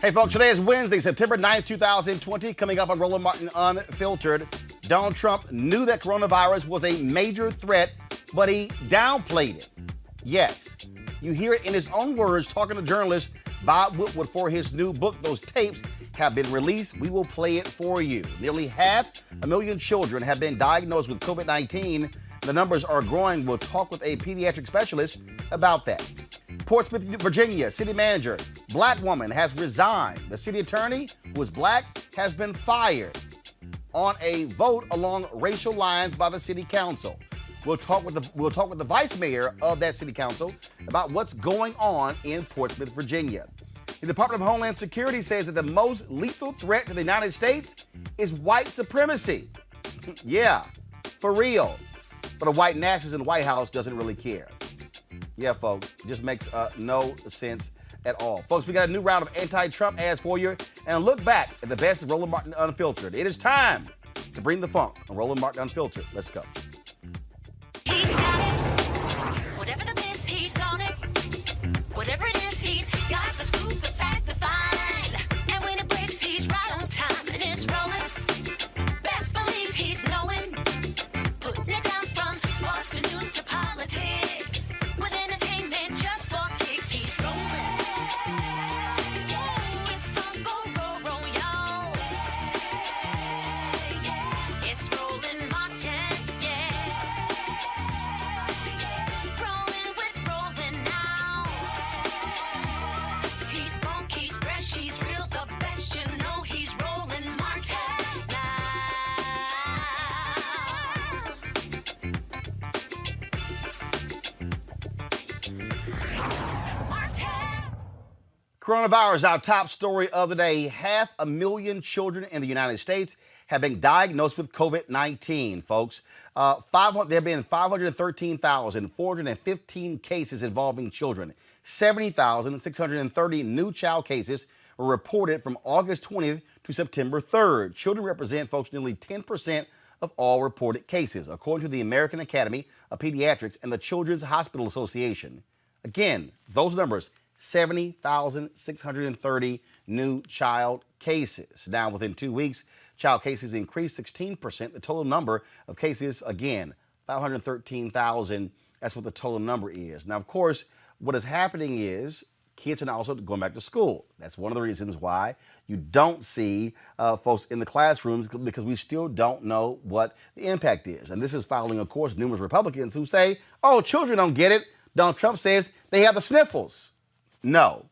Hey, folks, today is Wednesday, September 9th, 2020. Coming up on Roland Martin Unfiltered, Donald Trump knew that coronavirus was a major threat, but he downplayed it. Yes, you hear it in his own words talking to journalist Bob Woodward for his new book. Those tapes have been released. We will play it for you. Nearly 500,000 children have been diagnosed with COVID-19. The numbers are growing. We'll talk with a pediatric specialist about that. Portsmouth, Virginia, city manager, black woman has resigned. The city attorney, who is black, has been fired on a vote along racial lines by the city council. We'll talk with the vice mayor of that city council about what's going on in Portsmouth, Virginia. The Department of Homeland Security says that the most lethal threat to the United States is white supremacy. Yeah, for real. But a white nationalist in the White House doesn't really care. Yeah, folks, it just makes no sense at all. Folks, we got a new round of anti-Trump ads for you and a look back at the best of Roland Martin Unfiltered. It is time to bring the funk on Roland Martin Unfiltered. Let's go. He's got it. Whatever the biz, he's on it. Whatever it is, he's got the scoop, the fact, the find. And when it breaks, he's right on time and it's rolling. Best believe he's knowing. Putting it down from sports to news to politics. With entertainment just for kicks, he's rolling. It's on go, roll, y'all. It's Roland Martin, yeah. Rolling with Roland now. He's funk, he's fresh, he's real, the best, you know he's Roland Martin now. Martin. Coronavirus, our top story of the day. 500,000 children in the United States have been diagnosed with COVID-19, folks. There have been 513,415 cases involving children. 70,630 new child cases were reported from August 20th to September 3rd. Children represent, folks, nearly 10% of all reported cases, according to the American Academy of Pediatrics and the Children's Hospital Association. Again, those numbers, 70,630 new child cases. Now, within 2 weeks, child cases increased 16%. The total number of cases, again, 513,000. That's what the total number is. Now, of course, what is happening is kids are also going back to school. That's one of the reasons why you don't see folks in the classrooms, because we still don't know what the impact is. And this is following, of course, numerous Republicans who say, oh, children don't get it. Donald Trump says they have the sniffles. No,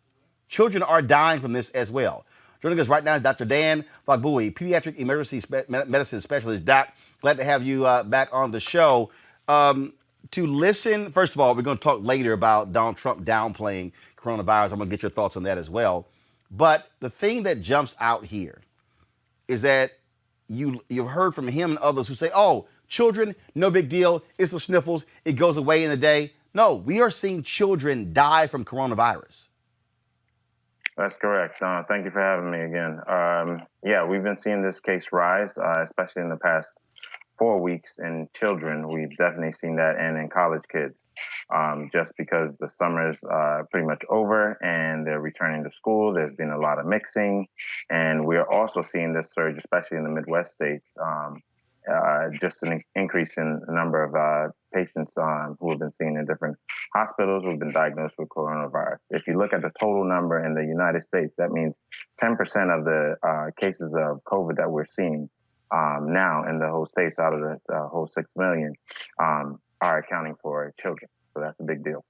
children are dying from this as well. Joining us right now is Dr. Dan Fagbui, pediatric emergency medicine specialist. Doc, glad to have you back on the show. To listen, first of all, we're going to talk later about Donald Trump downplaying coronavirus. I'm going to get your thoughts on that as well. But the thing that jumps out here is that you've heard from him and others who say, oh, children, no big deal. It's the sniffles. It goes away in a day. No, we are seeing children die from coronavirus. That's correct. Thank you for having me again. Yeah, we've been seeing this case rise, especially in the past 4 weeks in children. We've definitely seen that, and in college kids, just because the summer's pretty much over and they're returning to school. There's been a lot of mixing, and we're also seeing this surge, especially in the Midwest states. Just an increase in the number of patients who have been seen in different hospitals who have been diagnosed with coronavirus. If you look at the total number in the United States, that means 10% of the cases of COVID that we're seeing now in the whole states out of the whole 6 million are accounting for children. So that's a big deal.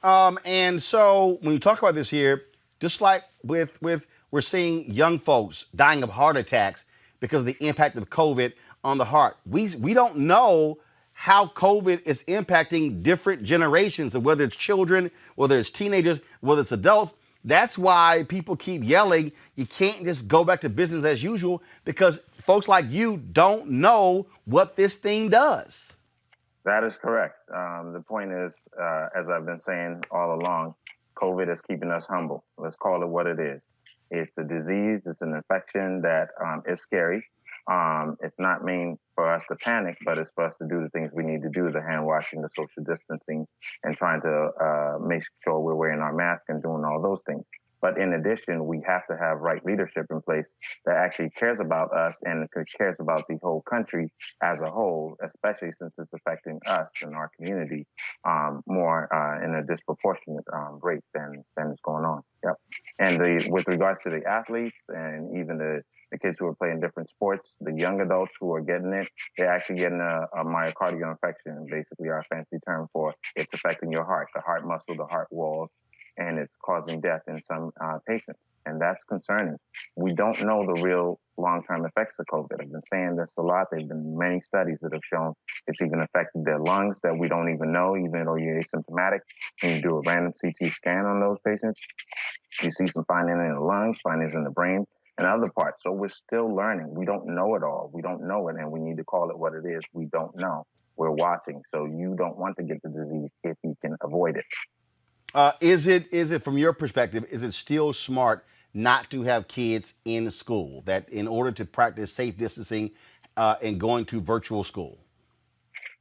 And so when you talk about this here, just like with we're seeing young folks dying of heart attacks because of the impact of COVID on the heart. We don't know how COVID is impacting different generations, of whether it's children, whether it's teenagers, whether it's adults. That's why people keep yelling, you can't just go back to business as usual, because folks like you don't know what this thing does. That is correct. The point is, as I've been saying all along, COVID is keeping us humble. Let's call it what it is. It's a disease. It's an infection that is scary. It's not for us to panic, but it's for us to do the things we need to do, the hand washing, the social distancing, and trying to make sure we're wearing our mask and doing all those things. But in addition, we have to have right leadership in place that actually cares about us and cares about the whole country as a whole, especially since it's affecting us and our community more in a disproportionate rate than is going on. Yep. And with regards to the athletes and even the kids who are playing different sports, the young adults who are getting it, they're actually getting a myocardial infection, basically our fancy term for it's affecting your heart, the heart muscle, the heart walls, and it's causing death in some patients. And that's concerning. We don't know the real long-term effects of COVID. I've been saying this a lot. There have been many studies that have shown it's even affected their lungs that we don't even know, even though you're asymptomatic. When you do a random CT scan on those patients, you see some findings in the lungs, findings in the brain, and other parts. So we're still learning. We don't know it all. We don't know it, and we need to call it what it is. We don't know. We're watching. So you don't want to get the disease if you can avoid it. Is it from your perspective, is it still smart not to have kids in school, that in order to practice safe distancing and going to virtual school?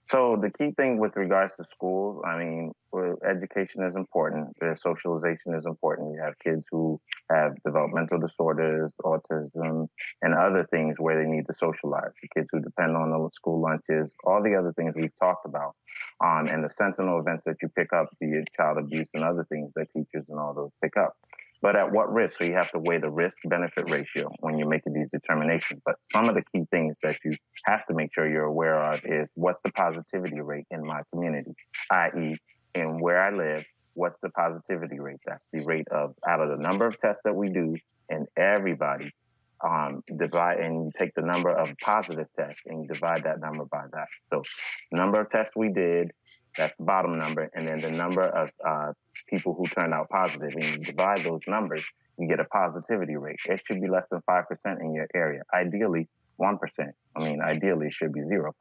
So the key thing with regards to schools, I mean, education is important. The socialization is important. You have kids who have developmental disorders, autism, and other things where they need to socialize. The kids who depend on the school lunches, all the other things we've talked about, and the sentinel events that you pick up, be it child abuse and other things that teachers and all those pick up. But at what risk? So you have to weigh the risk-benefit ratio when you're making these determinations. But some of the key things that you have to make sure you're aware of is what's the positivity rate in my community, i.e., in where I live, what's the positivity rate? That's the rate of out of the number of tests that we do, and everybody divide, and you take the number of positive tests and you divide that number by that. So number of tests we did, that's the bottom number, and then the number of people who turned out positive, and you divide those numbers, you get a positivity rate. It should be less than 5% in your area. Ideally, 1%. I mean, ideally, it should be 0%.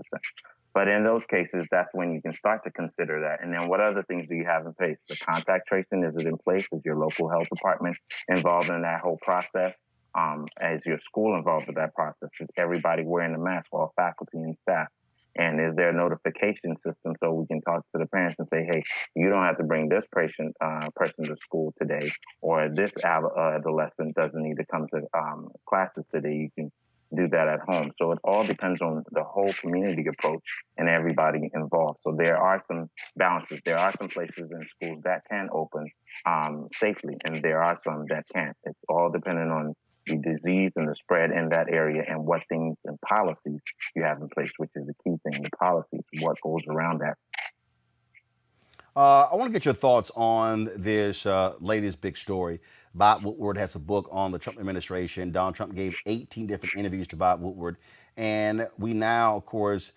But in those cases, that's when you can start to consider that. And then what other things do you have in place? The contact tracing, is it in place? Is your local health department involved in that whole process? Is your school involved with that process? Is everybody wearing a mask, all faculty and staff? And is there a notification system so we can talk to the parents and say, hey, you don't have to bring this person to school today, or this adolescent doesn't need to come to classes today. You can do that at home. So it all depends on the whole community approach and everybody involved. So there are some balances. There are some places in schools that can open safely, and there are some that can't. It's all dependent on the disease and the spread in that area and what things and policies you have in place, which is the key thing, the policies, what goes around that. I want to get your thoughts on this latest big story. Bob Woodward has a book on the Trump administration. Donald Trump gave 18 different interviews to Bob Woodward. And we now, of course,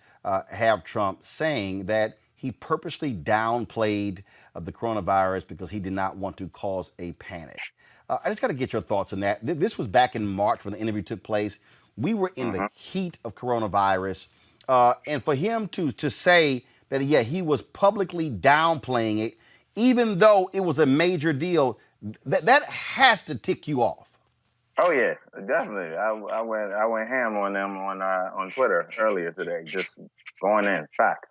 have Trump saying that he purposely downplayed the coronavirus because he did not want to cause a panic. I just got to get your thoughts on that. This was back in March when the interview took place. We were in the heat of coronavirus. And for him to say that, yeah, he was publicly downplaying it, even though it was a major deal, that has to tick you off. Oh yeah, definitely. I went ham on them on Twitter earlier today, just going in facts.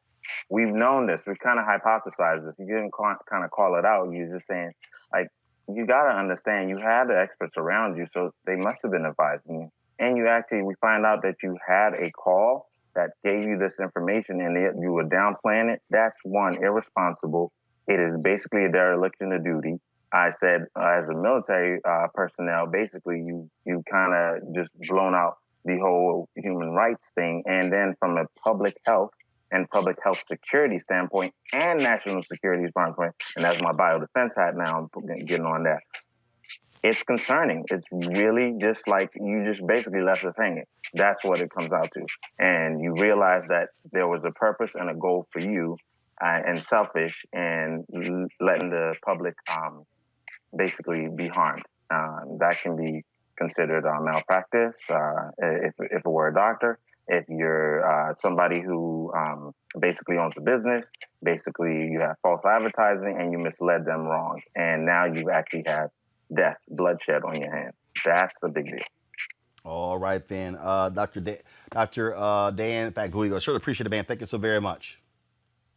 We've known this. We've kind of hypothesized this. You didn't kind of call it out. You're just saying, like, you got to understand, you had the experts around you, so they must have been advising you. And we find out that you had a call that gave you this information and you were downplaying it. That's one, irresponsible. It is basically a dereliction of duty. I said, as a military personnel, basically you kind of just blown out the whole human rights thing. And then from a public health and public health security standpoint and national security standpoint, and that's my biodefense hat now, I'm getting on that. It's concerning. It's really just like you just basically left us hanging. That's what it comes out to. And you realize that there was a purpose and a goal for you and selfish and letting the public basically be harmed. That can be considered malpractice if it were a doctor. If you're somebody who basically owns a business, basically you have false advertising and you misled them wrong. And now you actually have death, bloodshed on your hands. That's the big deal. All right then, Dr. Dan Faguigo. I sure appreciate it, man. Thank you so very much.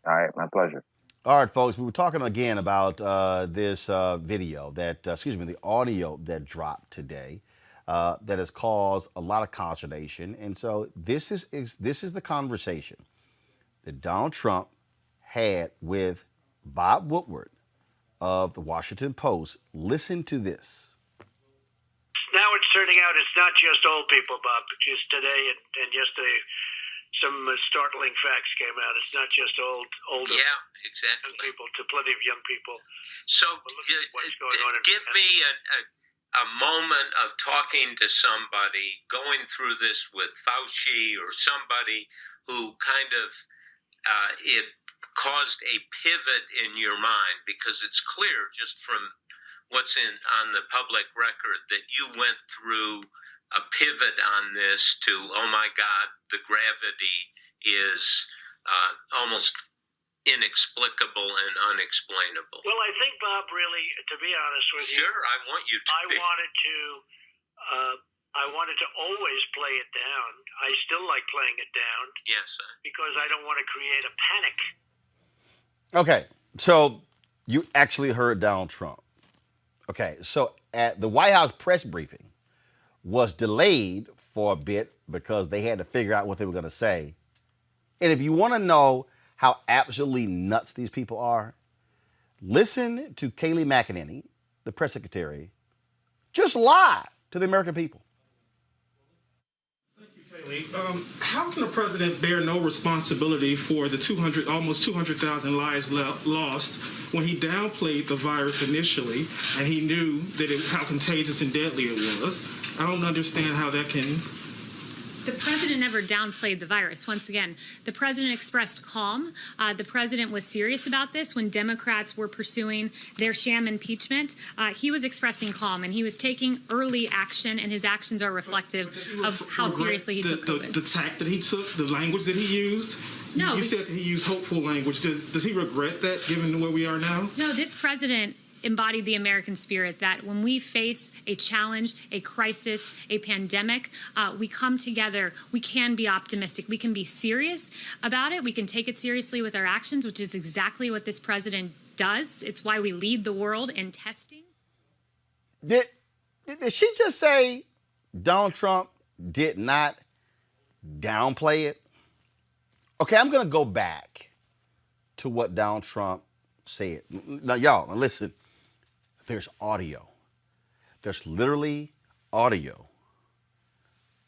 All right, my pleasure. All right, folks, we were talking again about this video that, the audio that dropped today that has caused a lot of consternation. And so this is the conversation that Donald Trump had with Bob Woodward of the Washington Post. Listen to this. Now it's turning out it's not just old people, Bob. Just today and yesterday, some startling facts came out. It's not just older exactly. young people, to plenty of young people. So what's going on give me a moment of talking to somebody, going through this with Fauci or somebody who kind of it caused a pivot in your mind, because it's clear just from what's on the public record that you went through a pivot on this to, oh my God, the gravity is almost inexplicable and unexplainable. Well, I think, Bob, really, to be honest with you, sure, I want you to. I wanted to always play it down. I still like playing it down. Yes, because I don't want to create a panic. Okay, so you actually heard Donald Trump. Okay, so at the White House press briefing was delayed for a bit because they had to figure out what they were going to say. And if you want to know how absolutely nuts these people are, listen to Kayleigh McEnany, the press secretary, just lie to the American people. How can the president bear no responsibility for the almost 200,000 lives lost when he downplayed the virus initially and he knew how contagious and deadly it was? I don't understand how that can. The president never downplayed the virus. Once again, the president expressed calm. The president was serious about this when Democrats were pursuing their sham impeachment. He was expressing calm, and he was taking early action, and his actions are reflective of how seriously he took COVID. The tact that he took, the language that he used? No. You said that he used hopeful language. Does he regret that, given where we are now? No, this president embodied the American spirit that when we face a challenge, a crisis, a pandemic, we come together. We can be optimistic. We can be serious about it. We can take it seriously with our actions, which is exactly what this president does. It's why we lead the world in testing. Did she just say Donald Trump did not downplay it? Okay, I'm going to go back to what Donald Trump said. Now, y'all, listen. There's audio. There's literally audio.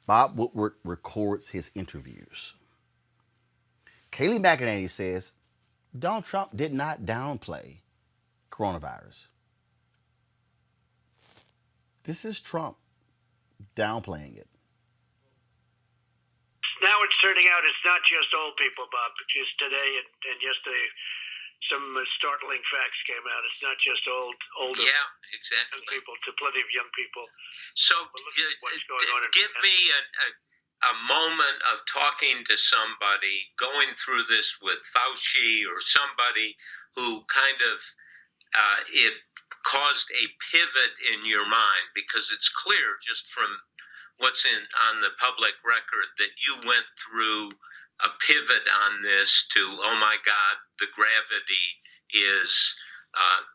Bob Woodward records his interviews. Kayleigh McEnany says Donald Trump did not downplay coronavirus. This is Trump downplaying it. Now it's turning out it's not just old people, Bob. Just today and yesterday, some startling facts came out. It's not just older exactly. young people, to plenty of young people. So what's going on give me a moment of talking to somebody, going through this with Fauci or somebody who kind of it caused a pivot in your mind, because it's clear just from what's on the public record that you went through a pivot on this to, oh my God, the gravity is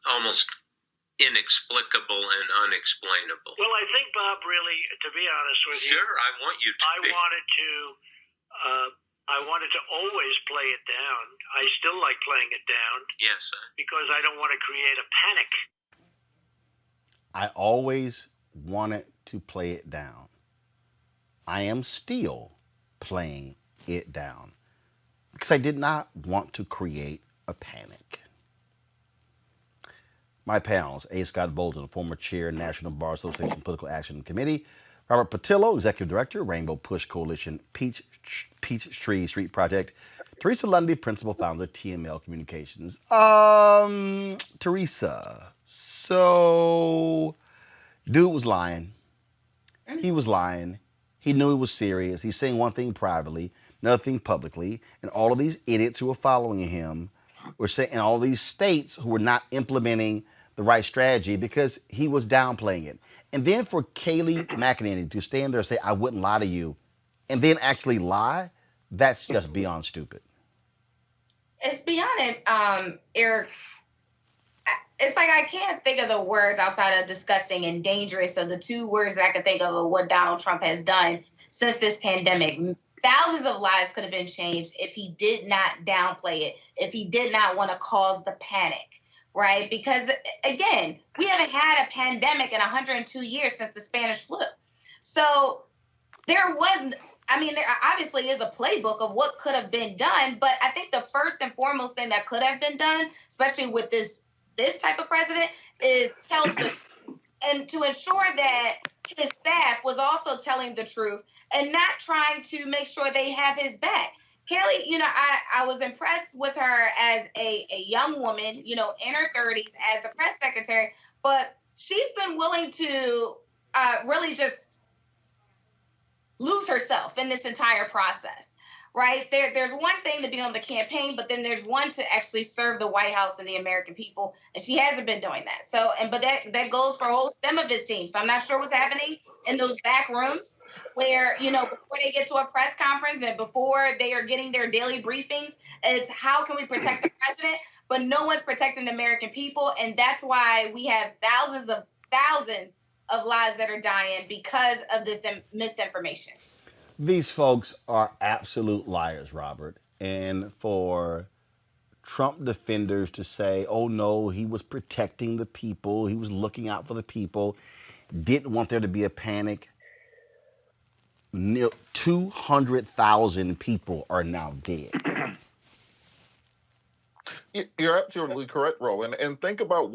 almost inexplicable and unexplainable. Well, I think, Bob, really, to be honest with you, sure, I want you to. I wanted to always play it down. I still like playing it down. Yes, because I don't want to create a panic. I always wanted to play it down. I am still playing it down because I did not want to create a panic. My pals, A. Scott Bolden, former chair, National Bar Association Political Action Committee, Robert Patillo, Executive Director, Rainbow Push Coalition, Peachtree Street Project, Teresa Lundy, Principal Founder, TML Communications. Teresa, so dude was lying. He was lying. He knew he was serious. He's saying one thing privately, another thing publicly, and all of these idiots who are following him were saying, and all these states who were not implementing the right strategy because he was downplaying it. And then for Kayleigh McEnany to stand there and say, I wouldn't lie to you, and then actually lie, that's just beyond stupid. It's beyond Eric. It's like I can't think of the words outside of disgusting and dangerous of the two words that I can think of what Donald Trump has done since this pandemic. Thousands of lives could have been changed if he did not downplay it, if he did not want to cause the panic, right? Because, again, we haven't had a pandemic in 102 years since the Spanish flu. So there obviously is a playbook of what could have been done, but I think the first and foremost thing that could have been done, especially with this type of president, is tell the truth and to ensure that his staff was also telling the truth and not trying to make sure they have his back. Kayleigh, I was impressed with her as a young woman, in her 30s as a press secretary, but she's been willing to really just lose herself in this entire process. Right? There's one thing to be on the campaign, but then there's one to actually serve the White House and the American people, and she hasn't been doing that. So, but that goes for a whole stem of his team. So I'm not sure what's happening in those back rooms where, before they get to a press conference and before they are getting their daily briefings, it's how can we protect the president? But no one's protecting the American people, and that's why we have thousands of lives that are dying because of this misinformation. These folks are absolute liars, Robert. And for Trump defenders to say, oh no, he was protecting the people, he was looking out for the people, didn't want there to be a panic. 200,000 people are now dead. You're absolutely correct, Roland. And think about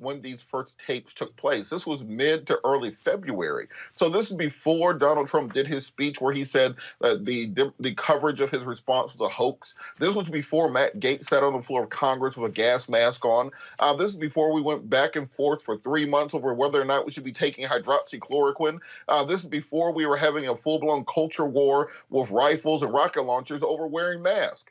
when these first tapes took place. This was mid to early February. So this is before Donald Trump did his speech where he said the coverage of his response was a hoax. This was before Matt Gaetz sat on the floor of Congress with a gas mask on. This is before we went back and forth for 3 months over whether or not we should be taking hydroxychloroquine. This is before we were having a full-blown culture war with rifles and rocket launchers over wearing masks.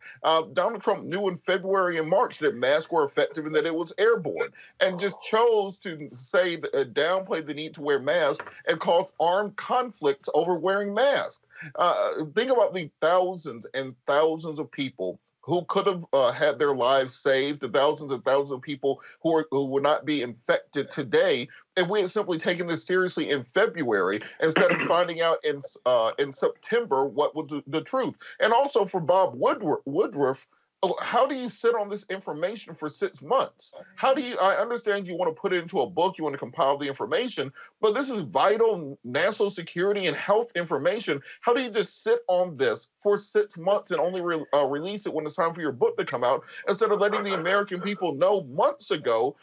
Donald Trump knew in February and March that masks were effective and that it was airborne, and just chose to say downplay the need to wear masks and cause armed conflicts over wearing masks. Think about the thousands and thousands of people who could have had their lives saved, the thousands and thousands of people who would not be infected today if we had simply taken this seriously in February instead of finding out in September what was the truth. And also for Bob Woodruff, how do you sit on this information for 6 months? I understand you want to put it into a book, you want to compile the information, but this is vital national security and health information. How do you just sit on this for 6 months and only release it when it's time for your book to come out, instead of letting the American people know months ago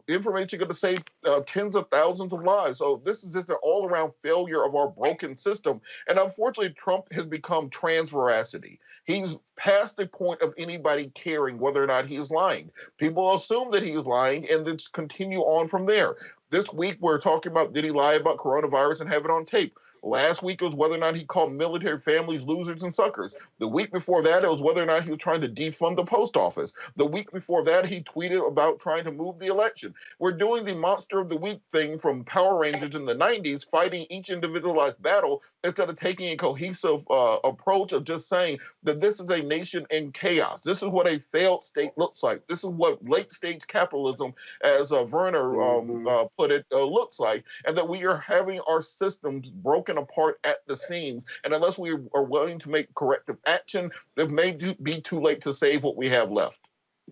information going to save tens of thousands of lives? So this is just an all-around failure of our broken system. And unfortunately, Trump has become trans veracity. He's past the point of anybody caring whether or not he's lying. People assume that he's lying and then continue on from there. This week, we're talking about, did he lie about coronavirus and have it on tape? Last week, it was whether or not he called military families losers and suckers. The week before that, it was whether or not he was trying to defund the post office. The week before that, he tweeted about trying to move the election. We're doing the monster of the week thing from Power Rangers in the 90s, fighting each individualized battle instead of taking a cohesive approach of just saying that this is a nation in chaos. This is what a failed state looks like. This is what late-stage capitalism, as Werner put it, looks like, and that we are having our systems broken apart at the seams. And unless we are willing to make corrective action, it may be too late to save what we have left.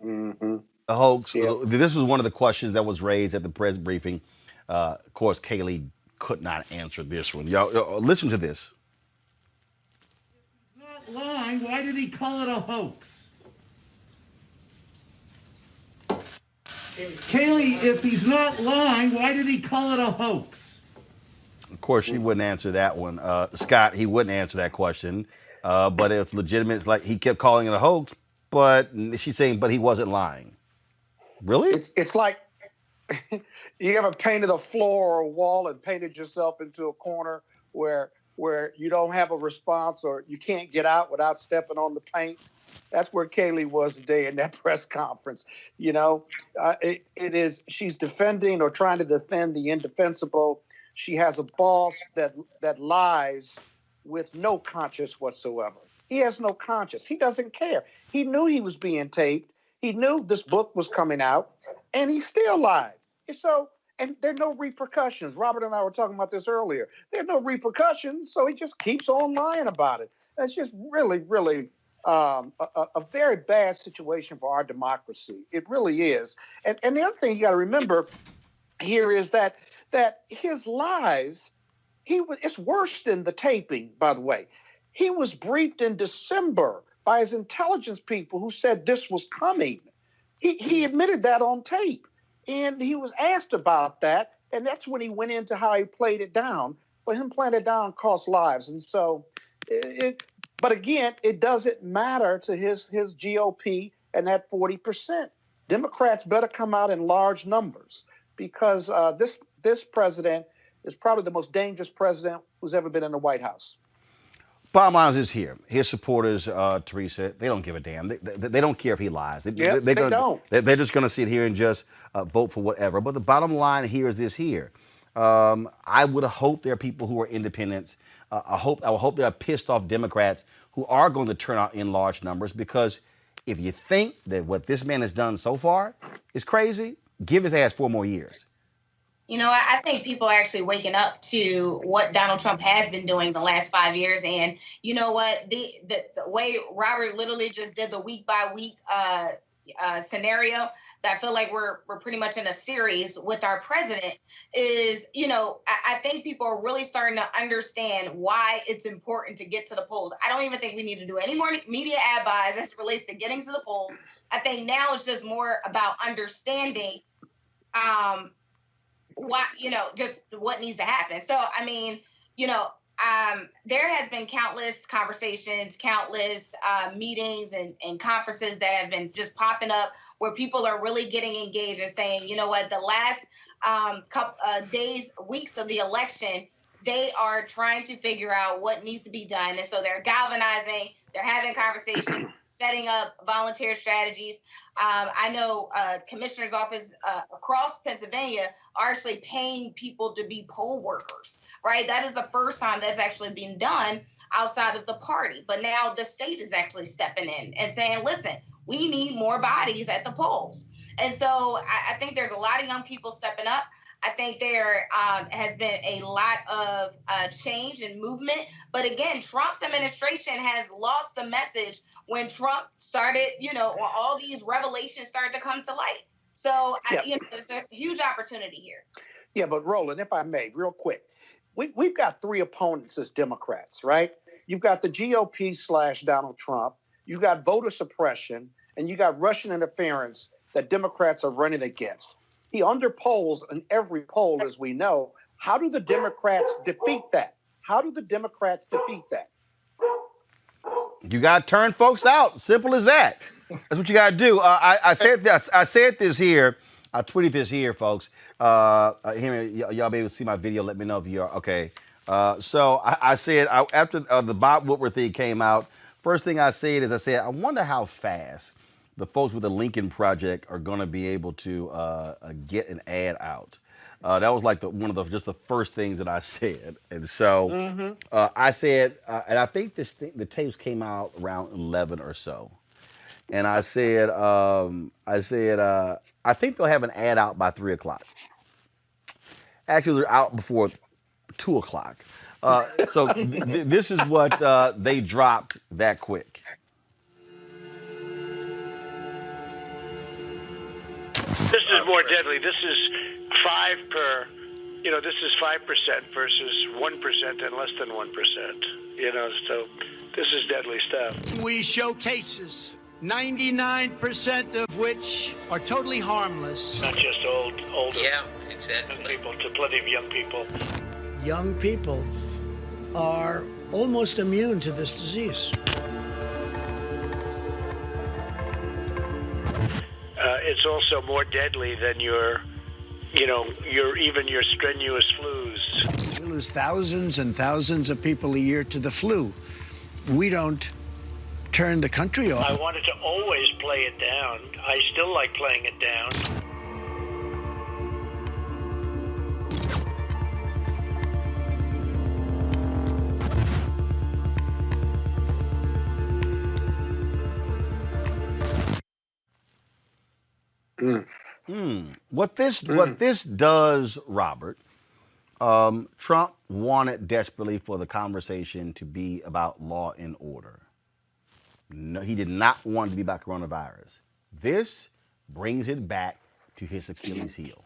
A hoax. Yeah. This was one of the questions that was raised at the press briefing. Of course, Kayleigh could not answer this one. Y'all listen to this. He's not lying. Why did he call it a hoax? Kayleigh, if he's not lying, why did he call it a hoax? Of course, she wouldn't answer that one. Scott, he wouldn't answer that question. But it's legitimate. It's like he kept calling it a hoax, but she's saying, but he wasn't lying. Really? It's like you ever painted a floor or a wall and painted yourself into a corner where where you don't have a response or you can't get out without stepping on the paint. That's where Kayleigh was today in that press conference. She's defending or trying to defend the indefensible. She has a boss that lies with no conscience whatsoever. He has no conscience. He doesn't care. He knew he was being taped. He knew this book was coming out, and he still lied. And there are no repercussions. Robert and I were talking about this earlier. There are no repercussions, so he just keeps on lying about it. That's just really, really a very bad situation for our democracy. It really is. And the other thing you got to remember here is that his lies, it's worse than the taping, by the way. He was briefed in December by his intelligence people who said this was coming. He admitted that on tape. And he was asked about that, and that's when he went into how he played it down. But him playing it down cost lives. And so, but again, it doesn't matter to his GOP and that 40%. Democrats better come out in large numbers because this president is probably the most dangerous president who's ever been in the White House. Bottom line is here. His supporters, Teresa, they don't give a damn. They don't care if he lies. They don't. They're just going to sit here and just vote for whatever. But the bottom line here is this here. I would hope there are people who are independents. I would hope there are pissed off Democrats who are going to turn out in large numbers, because if you think that what this man has done so far is crazy, give his ass 4 more years. I think people are actually waking up to what Donald Trump has been doing the last 5 years. And you know what? The way Robert literally just did the week by week scenario, that I feel like we're pretty much in a series with our president is, I think people are really starting to understand why it's important to get to the polls. I don't even think we need to do any more media ad buys as it relates to getting to the polls. I think now it's just more about understanding just what needs to happen. So, there has been countless conversations, countless meetings and conferences that have been just popping up where people are really getting engaged and saying, you know what, the last couple days, weeks of the election, they are trying to figure out what needs to be done. And so they're galvanizing, they're having conversations, setting up volunteer strategies. I know commissioner's office across Pennsylvania are actually paying people to be poll workers, right? That is the first time that's actually been done outside of the party. But now the state is actually stepping in and saying, listen, we need more bodies at the polls. And so I think there's a lot of young people stepping up. I think there has been a lot of change and movement. But again, Trump's administration has lost the message when Trump started, when all these revelations started to come to light. So it's a huge opportunity here. Yeah, but Roland, if I may, real quick, we've got 3 opponents as Democrats, right? You've got the GOP / Donald Trump. You've got voter suppression, and you got Russian interference that Democrats are running against. He underpolls in every poll, as we know. How do the Democrats defeat that? You got to turn folks out. Simple as that. That's what you got to do. I said this here. I tweeted this here, folks. Y'all be able to see my video. Let me know if you are. Okay. So I said, after the Bob Woodward thing came out, first thing I said, I wonder how fast the folks with the Lincoln Project are going to be able to get an ad out. That was like one of the first things that I said. And so I said, and I think the tapes came out around 11 or so. And I said, I think they'll have an ad out by 3 o'clock. Actually, they're out before 2 o'clock. So this is what they dropped that quick. This is more deadly. This is 5 per, this is 5% versus 1% and less than 1%, so this is deadly stuff. We show cases, 99% of which are totally harmless. Not just older. Yeah, exactly. People, to plenty of young people. Young people are almost immune to this disease. It's also more deadly than your strenuous flus. We lose thousands and thousands of people a year to the flu. We don't turn the country off. I wanted to always play it down. I still like playing it down. What this does, Robert, Trump wanted desperately for the conversation to be about law and order. No, he did not want it to be about coronavirus. This brings it back to his Achilles heel.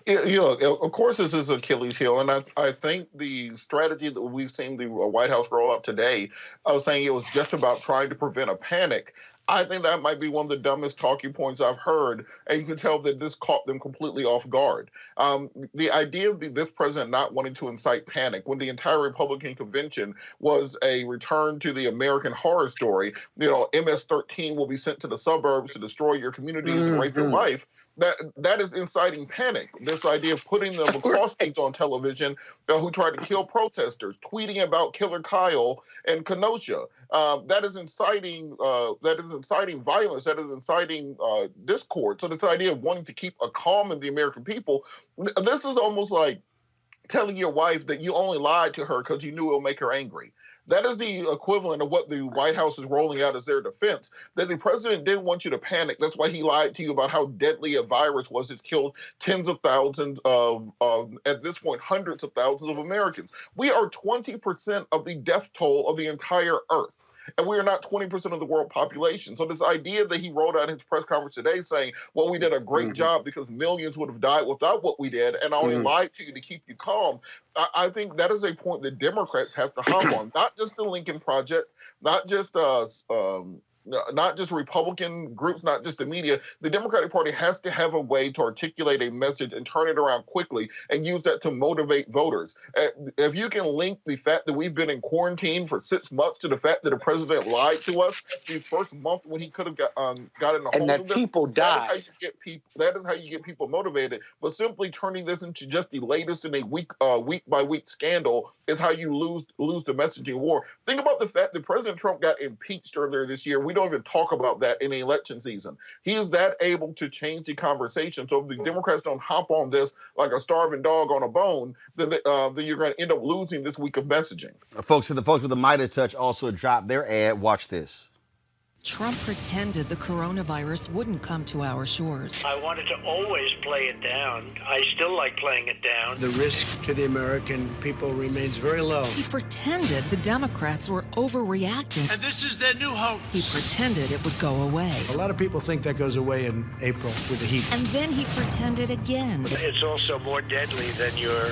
Of course, this is Achilles' heel, and I think the strategy that we've seen the White House roll out today, of saying it was just about trying to prevent a panic, I think that might be one of the dumbest talking points I've heard, and you can tell that this caught them completely off guard. The idea of this president not wanting to incite panic when the entire Republican convention was a return to the American Horror Story, MS-13 will be sent to the suburbs to destroy your communities and rape your wife. That is inciting panic. This idea of putting the McCloskeys on television who tried to kill protesters, tweeting about Killer Kyle and Kenosha. That is inciting violence. That is inciting discord. So this idea of wanting to keep a calm in the American people, this is almost like telling your wife that you only lied to her because you knew it would make her angry. That is the equivalent of what the White House is rolling out as their defense, that the president didn't want you to panic. That's why he lied to you about how deadly a virus was. It's killed tens of thousands of, at this point, hundreds of thousands of Americans. We are 20% of the death toll of the entire earth. And we are not 20% of the world population. So this idea that he rolled out in his press conference today saying, well, we did a great job because millions would have died without what we did, and I only lied to you to keep you calm, I think that is a point that Democrats have to hop on. Not just the Lincoln Project, not just Republican groups, not just the media. The Democratic Party has to have a way to articulate a message and turn it around quickly and use that to motivate voters. If you can link the fact that we've been in quarantine for 6 months to the fact that the president lied to us the first month when he could have gotten a hold and that of this, people died. That is how you get people motivated. But simply turning this into just the latest in a week by week scandal is how you lose the messaging war. Think about the fact that President Trump got impeached earlier this year. We don't even talk about that in the election season. He is that able to change the conversation. So if the Democrats don't hop on this like a starving dog on a bone, then you're going to end up losing this week of messaging. The folks with the Midas touch also dropped their ad. Watch this. Trump pretended the coronavirus wouldn't come to our shores. I wanted to always play it down. I still like playing it down. The risk to the American people remains very low. He pretended the Democrats were overreacting. And this is their new hope. He pretended it would go away. A lot of people think that goes away in April with the heat. And then he pretended again. It's also more deadly than your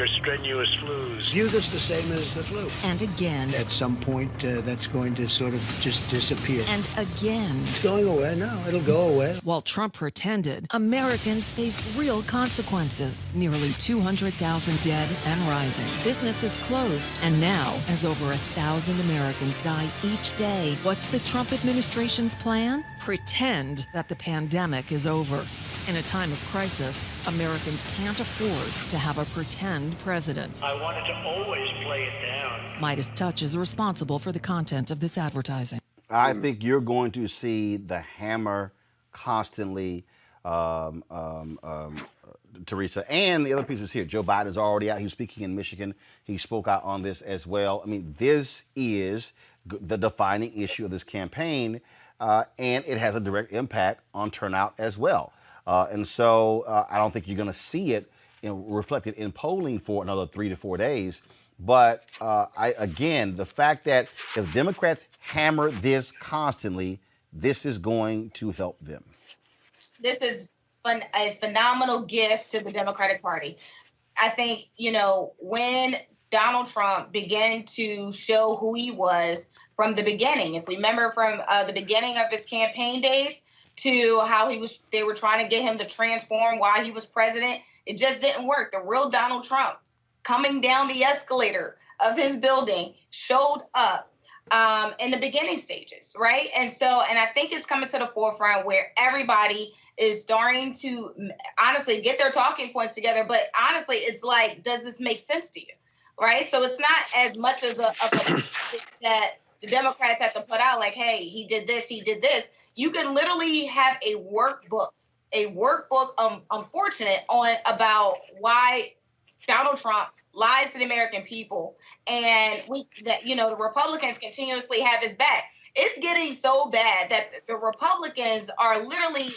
strenuous flus. View this the same as the flu. And again. At some point, that's going to sort of just disappear. And again. It's going away. No, it'll go away. While Trump pretended, Americans faced real consequences. Nearly 200,000 dead and rising. Businesses closed. And now, as over 1,000 Americans die each day, what's the Trump administration's plan? Pretend that the pandemic is over. In a time of crisis, Americans can't afford to have a pretend president. I wanted to always play it down. Midas Touch is responsible for the content of this advertising. I think you're going to see the hammer constantly, Teresa. And the other piece is here. Joe Biden is already out. He was speaking in Michigan. He spoke out on this as well. I mean, this is the defining issue of this campaign, and it has a direct impact on turnout as well. And so I don't think you're going to see it reflected in polling for another 3 to 4 days. But again, the fact that if Democrats hammer this constantly, this is going to help them. This is a phenomenal gift to the Democratic Party. I think, when Donald Trump began to show who he was from the beginning, if we remember from the beginning of his campaign days, to how they were trying to get him to transform while he was president. It just didn't work. The real Donald Trump coming down the escalator of his building showed up in the beginning stages, right? And I think it's coming to the forefront where everybody is starting to honestly get their talking points together. But honestly, it's like, does this make sense to you, right? So it's not as much as a that the Democrats have to put out like, hey, he did this, he did this. You can literally have a workbook, unfortunate, on about why Donald Trump lies to the American people, and the Republicans continuously have his back. It's getting so bad that the Republicans are literally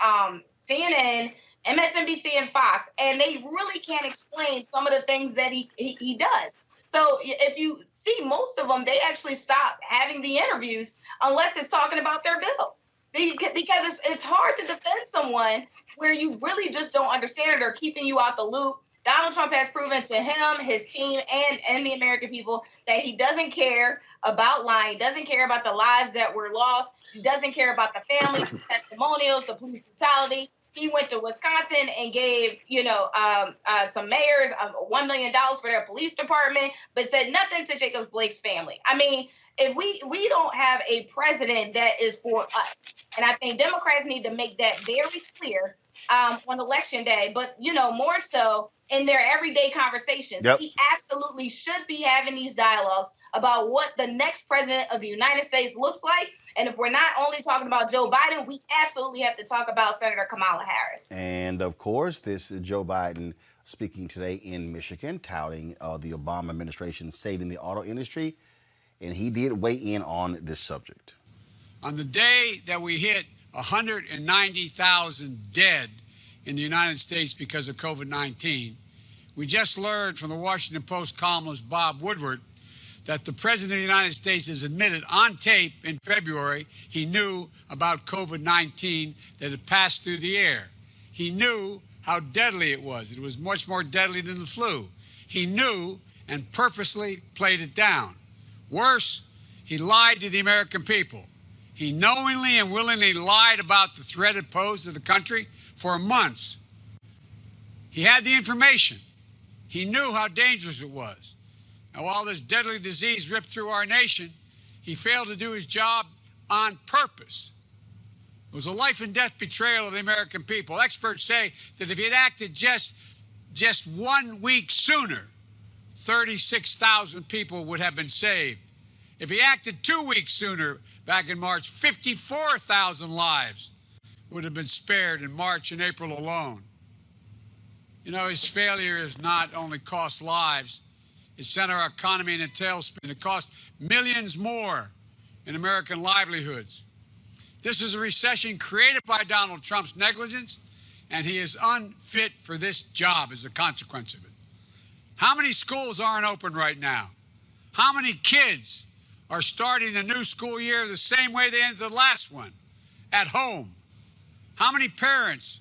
on CNN, MSNBC, and Fox, and they really can't explain some of the things that he does. So if you see most of them, they actually stop having the interviews unless it's talking about their bill, because it's hard to defend someone where you really just don't understand it or keeping you out the loop. Donald Trump has proven to him, his team, and the American people that he doesn't care about lying, doesn't care about the lives that were lost, he doesn't care about the families, the testimonials, the police brutality. He went to Wisconsin and gave, some mayors $1 million for their police department, but said nothing to Jacob Blake's family. I mean, if we don't have a president that is for us, and I think Democrats need to make that very clear on election day, but more so in their everyday conversations. Yep. He absolutely should be having these dialogues about what the next president of the United States looks like. And if we're not only talking about Joe Biden, we absolutely have to talk about Senator Kamala Harris. And of course, this is Joe Biden speaking today in Michigan, touting the Obama administration saving the auto industry. And he did weigh in on this subject. On the day that we hit 190,000 dead in the United States because of COVID-19, we just learned from the Washington Post columnist Bob Woodward that the President of the United States has admitted on tape in February he knew about COVID-19, that it passed through the air. He knew how deadly it was. It was much more deadly than the flu. He knew and purposely played it down. Worse, he lied to the American people. He knowingly and willingly lied about the threat it posed to the country for months. He had the information. He knew how dangerous it was. And while this deadly disease ripped through our nation, he failed to do his job on purpose. It was a life and death betrayal of the American people. Experts say that if he had acted just 1 week sooner, 36,000 people would have been saved. If he acted 2 weeks sooner, back in March, 54,000 lives would have been spared in March and April alone. His failure has not only cost lives, it sent our economy in a tailspin. It cost millions more in American livelihoods. This is a recession created by Donald Trump's negligence, and he is unfit for this job as a consequence of it. How many schools aren't open right now? How many kids are starting the new school year the same way they ended the last one, at home? How many parents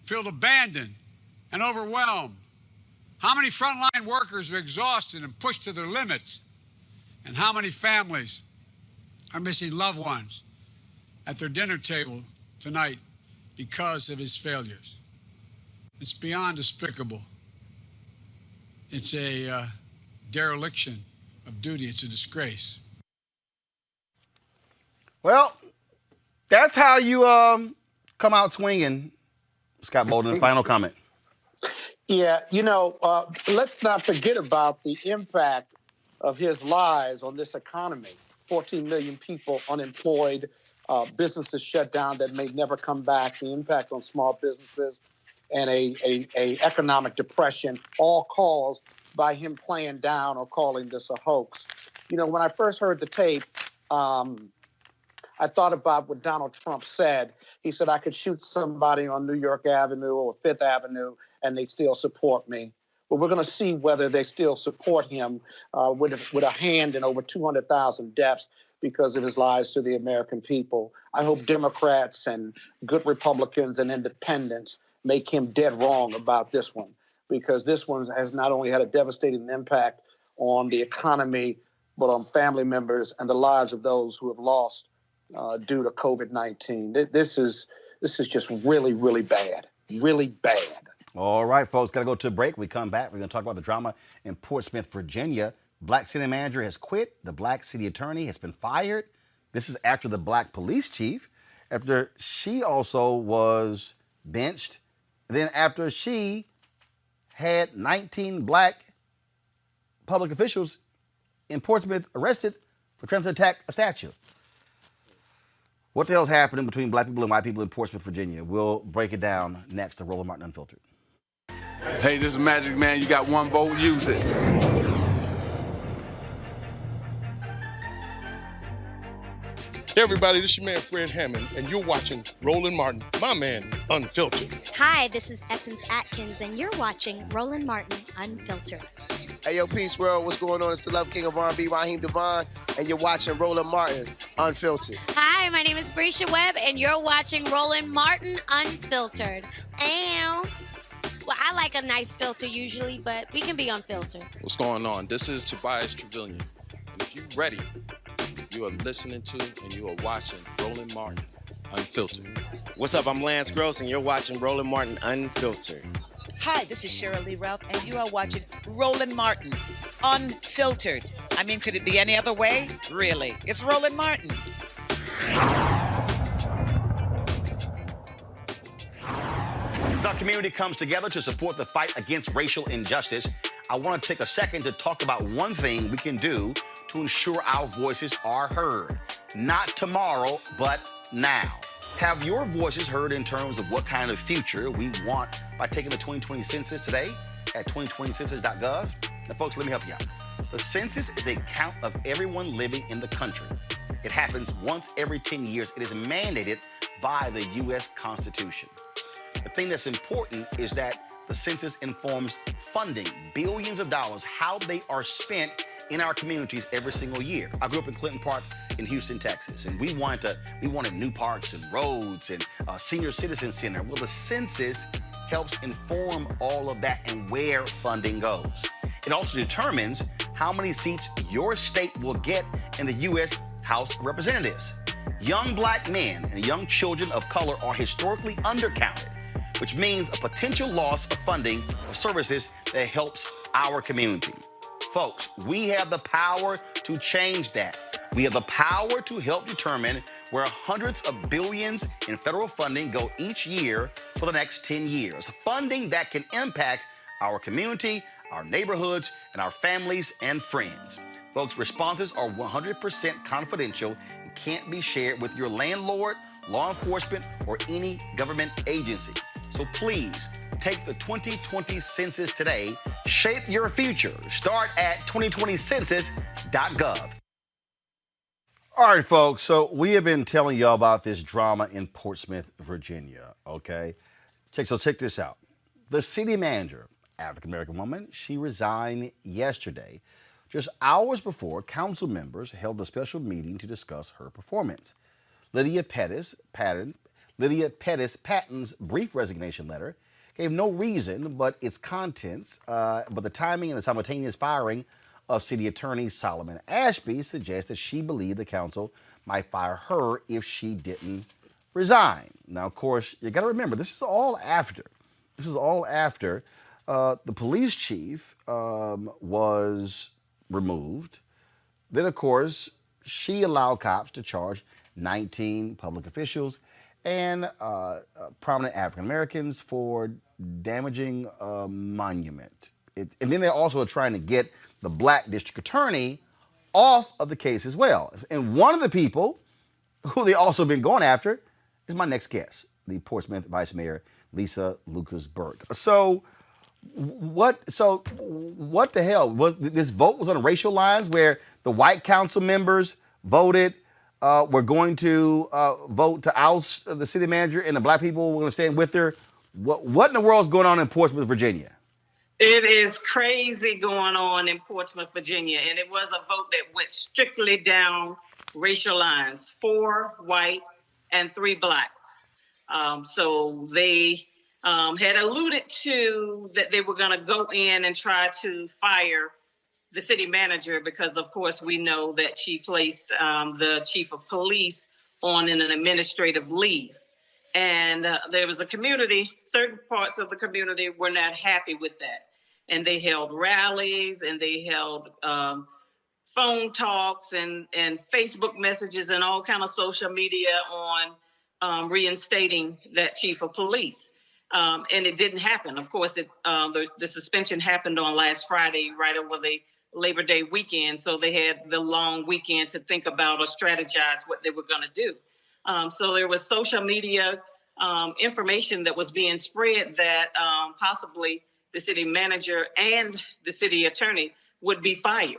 feel abandoned and overwhelmed? How many frontline workers are exhausted and pushed to their limits? And how many families are missing loved ones at their dinner table tonight because of his failures? It's beyond despicable. It's a dereliction of duty. It's a disgrace. Well, that's how you come out swinging. Scott Bolden, final comment. Yeah, let's not forget about the impact of his lies on this economy. 14 million people unemployed, businesses shut down that may never come back, the impact on small businesses, and a economic depression, all caused by him playing down or calling this a hoax. When I first heard the tape, I thought about what Donald Trump said. He said, I could shoot somebody on New York Avenue or Fifth Avenue and they still support me. But we're going to see whether they still support him with a hand in over 200,000 deaths because of his lies to the American people. I hope Democrats and good Republicans and independents make him dead wrong about this one, because this one has not only had a devastating impact on the economy, but on family members and the lives of those who have lost due to COVID-19. This is just really, really bad, really bad. All right, folks, got to go to a break. We come back. We're going to talk about the drama in Portsmouth, Virginia. Black city manager has quit. The black city attorney has been fired. This is after the black police chief, after she also was benched. Then after she had 19 black public officials in Portsmouth arrested for trying to attack a statue. What the hell's happening between black people and white people in Portsmouth, Virginia? We'll break it down next to Roland Martin Unfiltered. Hey, this is Magic Man. You got one vote, use it. Hey everybody, this is your man Fred Hammond, and you're watching Roland Martin, my man, Unfiltered. Hi, this is Essence Atkins, and you're watching Roland Martin Unfiltered. Hey yo, Peace World, what's going on? It's the Love King of R&B, Raheem Devon, and you're watching Roland Martin Unfiltered. Hi, my name is Brescia Webb, and you're watching Roland Martin Unfiltered. Ow. Well, I like a nice filter usually, but we can be unfiltered. What's going on? This is Tobias Trevelyan, and if you're ready, you are listening to and you are watching Roland Martin Unfiltered. What's up? I'm Lance Gross, and you're watching Roland Martin Unfiltered. Hi, this is Cheryl Lee Ralph, and you are watching Roland Martin Unfiltered. I mean, could it be any other way? Really? It's Roland Martin. As our community comes together to support the fight against racial injustice, I want to take a second to talk about one thing we can do to ensure our voices are heard. Not tomorrow, but now. Have your voices heard in terms of what kind of future we want by taking the 2020 census today at 2020census.gov? Now, folks, let me help you out. The census is a count of everyone living in the country. It happens once every 10 years. It is mandated by the U.S. Constitution. The thing that's important is that the census informs funding, billions of dollars, how they are spent in our communities every single year. I grew up in Clinton Park in Houston, Texas, and we wanted new parks and roads and a senior citizen center. Well, the census helps inform all of that and where funding goes. It also determines how many seats your state will get in the U.S. House of Representatives. Young black men and young children of color are historically undercounted, which means a potential loss of funding of services that helps our community. Folks, we have the power to change that. We have the power to help determine where hundreds of billions in federal funding go each year for the next 10 years. Funding that can impact our community, our neighborhoods, and our families and friends. Folks, responses are 100% confidential and can't be shared with your landlord, law enforcement, or any government agency. So please, take the 2020 census today. Shape your future. Start at 2020census.gov. All right, folks. So we have been telling y'all about this drama in Portsmouth, Virginia, okay? So check this out. The city manager, African-American woman, she resigned yesterday, just hours before council members held a special meeting to discuss her performance. Lydia Pettis-Patton's brief resignation letter gave no reason but its contents, but the timing and the simultaneous firing of City Attorney Solomon Ashby suggests that she believed the council might fire her if she didn't resign. Now, of course, you got to remember, this is all after. The police chief was removed. Then, of course, she allowed cops to charge 19 public officials and prominent African Americans for damaging a monument. And then they're also trying to get the black district attorney off of the case as well. And one of the people who they also been going after is my next guest, the Portsmouth Vice Mayor, Lisa Lucas-Burke. So what the hell? This vote was on racial lines where the white council members voted we're going to vote to oust the city manager, and the black people were going to stand with her. What in the world is going on in Portsmouth, Virginia? It is crazy going on in Portsmouth, Virginia, and it was a vote that went strictly down racial lines, 4 white and 3 blacks. So they had alluded to that they were going to go in and try to fire the city manager because, of course, we know that she placed the chief of police on an administrative leave. And there was a community, certain parts of the community were not happy with that. and they held rallies, and they held phone talks and Facebook messages and all kind of social media on reinstating that chief of police. And it didn't happen. Of course, the suspension happened on last Friday, right over the Labor Day weekend. So they had the long weekend to think about or strategize what they were going to do. So there was social media information that was being spread that possibly the city manager and the city attorney would be fired.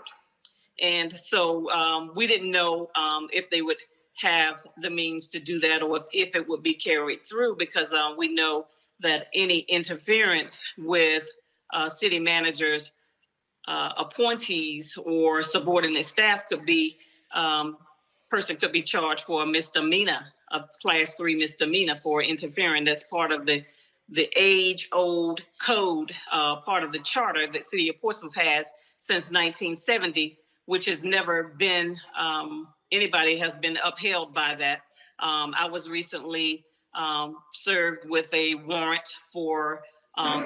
And so we didn't know if they would have the means to do that or if it would be carried through, because we know that any interference with city managers, appointees, or subordinate staff could be charged for a misdemeanor, a class 3 misdemeanor for interfering. That's part of the age-old code, part of the charter that City of Portsmouth has since 1970, which has never been, anybody has been upheld by that. I was recently served with a warrant for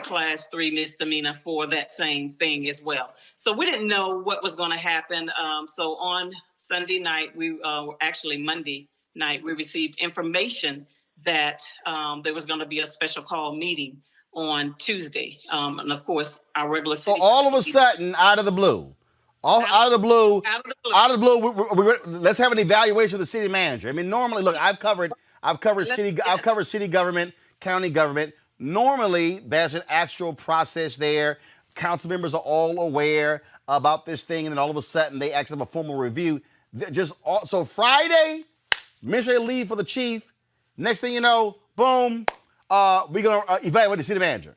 class 3 misdemeanor for that same thing as well. So we didn't know what was going to happen. So on Sunday night, actually Monday night, we received information that there was going to be a special call meeting on Tuesday. And of course, our regular city. So all of a sudden, out of the blue, out of the blue, let's have an evaluation of the city manager. I mean, normally, look, I've covered city government, county government. Normally, there's an actual process there. Council members are all aware about this thing, and then all of a sudden, they actually have a formal review. So Friday, administrative leave for the chief. Next thing you know, boom, we're gonna evaluate the city manager.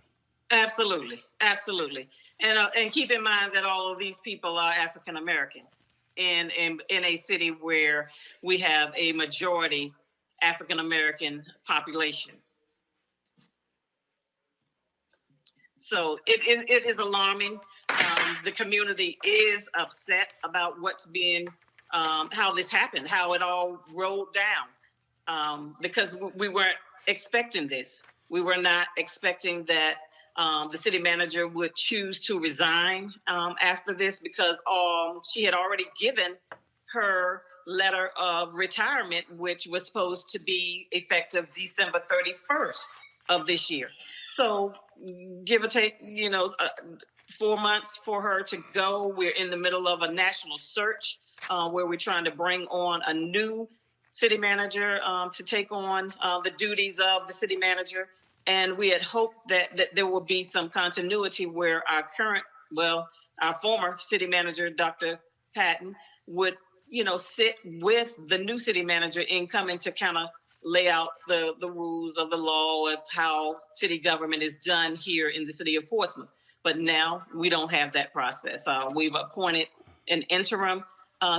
Absolutely. And keep in mind that all of these people are African American in a city where we have a majority African American population. So it is alarming. The community is upset about what's being, how this happened, how it all rolled down, because we weren't expecting this. We were not expecting that the city manager would choose to resign after this, because she had already given her letter of retirement, which was supposed to be effective December 31st of this year. So give or take, 4 months for her to go. We're in the middle of a national search where we're trying to bring on a new city manager to take on the duties of the city manager. And we had hoped that there would be some continuity where our former city manager, Dr. Patton, would, sit with the new city manager in coming to kind of lay out the rules of the law of how city government is done here in the city of Portsmouth. But now we don't have that process. We've appointed an interim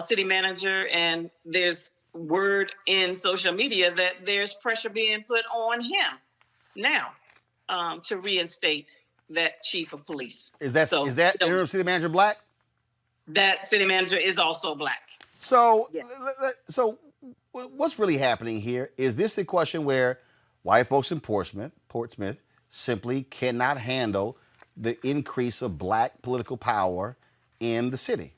city manager, and there's word in social media that there's pressure being put on him now to reinstate that chief of police. Is that interim city manager black? That city manager is also black. So, so what's really happening here? Is this a question where white folks in Portsmouth simply cannot handle the increase of black political power in the city?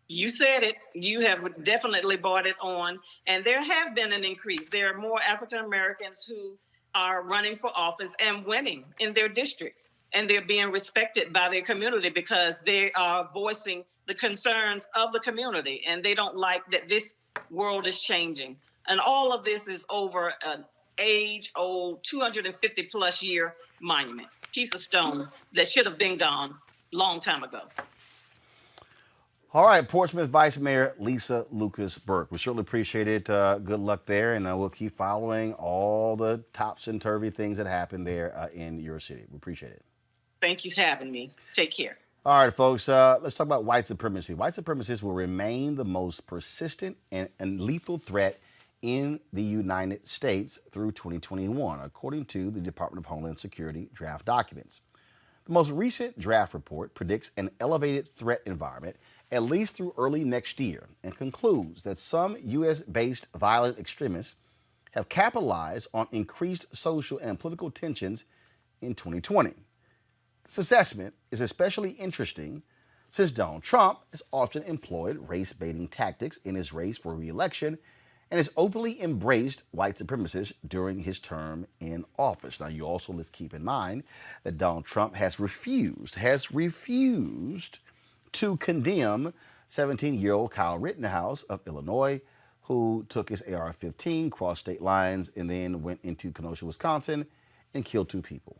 You said it. You have definitely brought it on. And there have been an increase. There are more African Americans who are running for office and winning in their districts. And they're being respected by their community because they are voicing the concerns of the community. And they don't like that this world is changing. And all of this is over an age-old 250-plus year monument, piece of stone that should have been gone long time ago. All right, Portsmouth Vice Mayor Lisa Lucas Burke. We certainly appreciate it. Good luck there, and we'll keep following all the topsy-turvy things that happen there in your city. We appreciate it. Thank you for having me. Take care. All right, folks, let's talk about white supremacy. White supremacists will remain the most persistent and lethal threat in the United States through 2021, according to the Department of Homeland Security draft documents. The most recent draft report predicts an elevated threat environment at least through early next year, and concludes that some U.S.-based violent extremists have capitalized on increased social and political tensions in 2020. This assessment is especially interesting since Donald Trump has often employed race-baiting tactics in his race for re-election and has openly embraced white supremacists during his term in office. Now, you also let's keep in mind that Donald Trump has refused to condemn 17-year-old Kyle Rittenhouse of Illinois, who took his AR-15, crossed state lines, and then went into Kenosha, Wisconsin, and killed 2 people.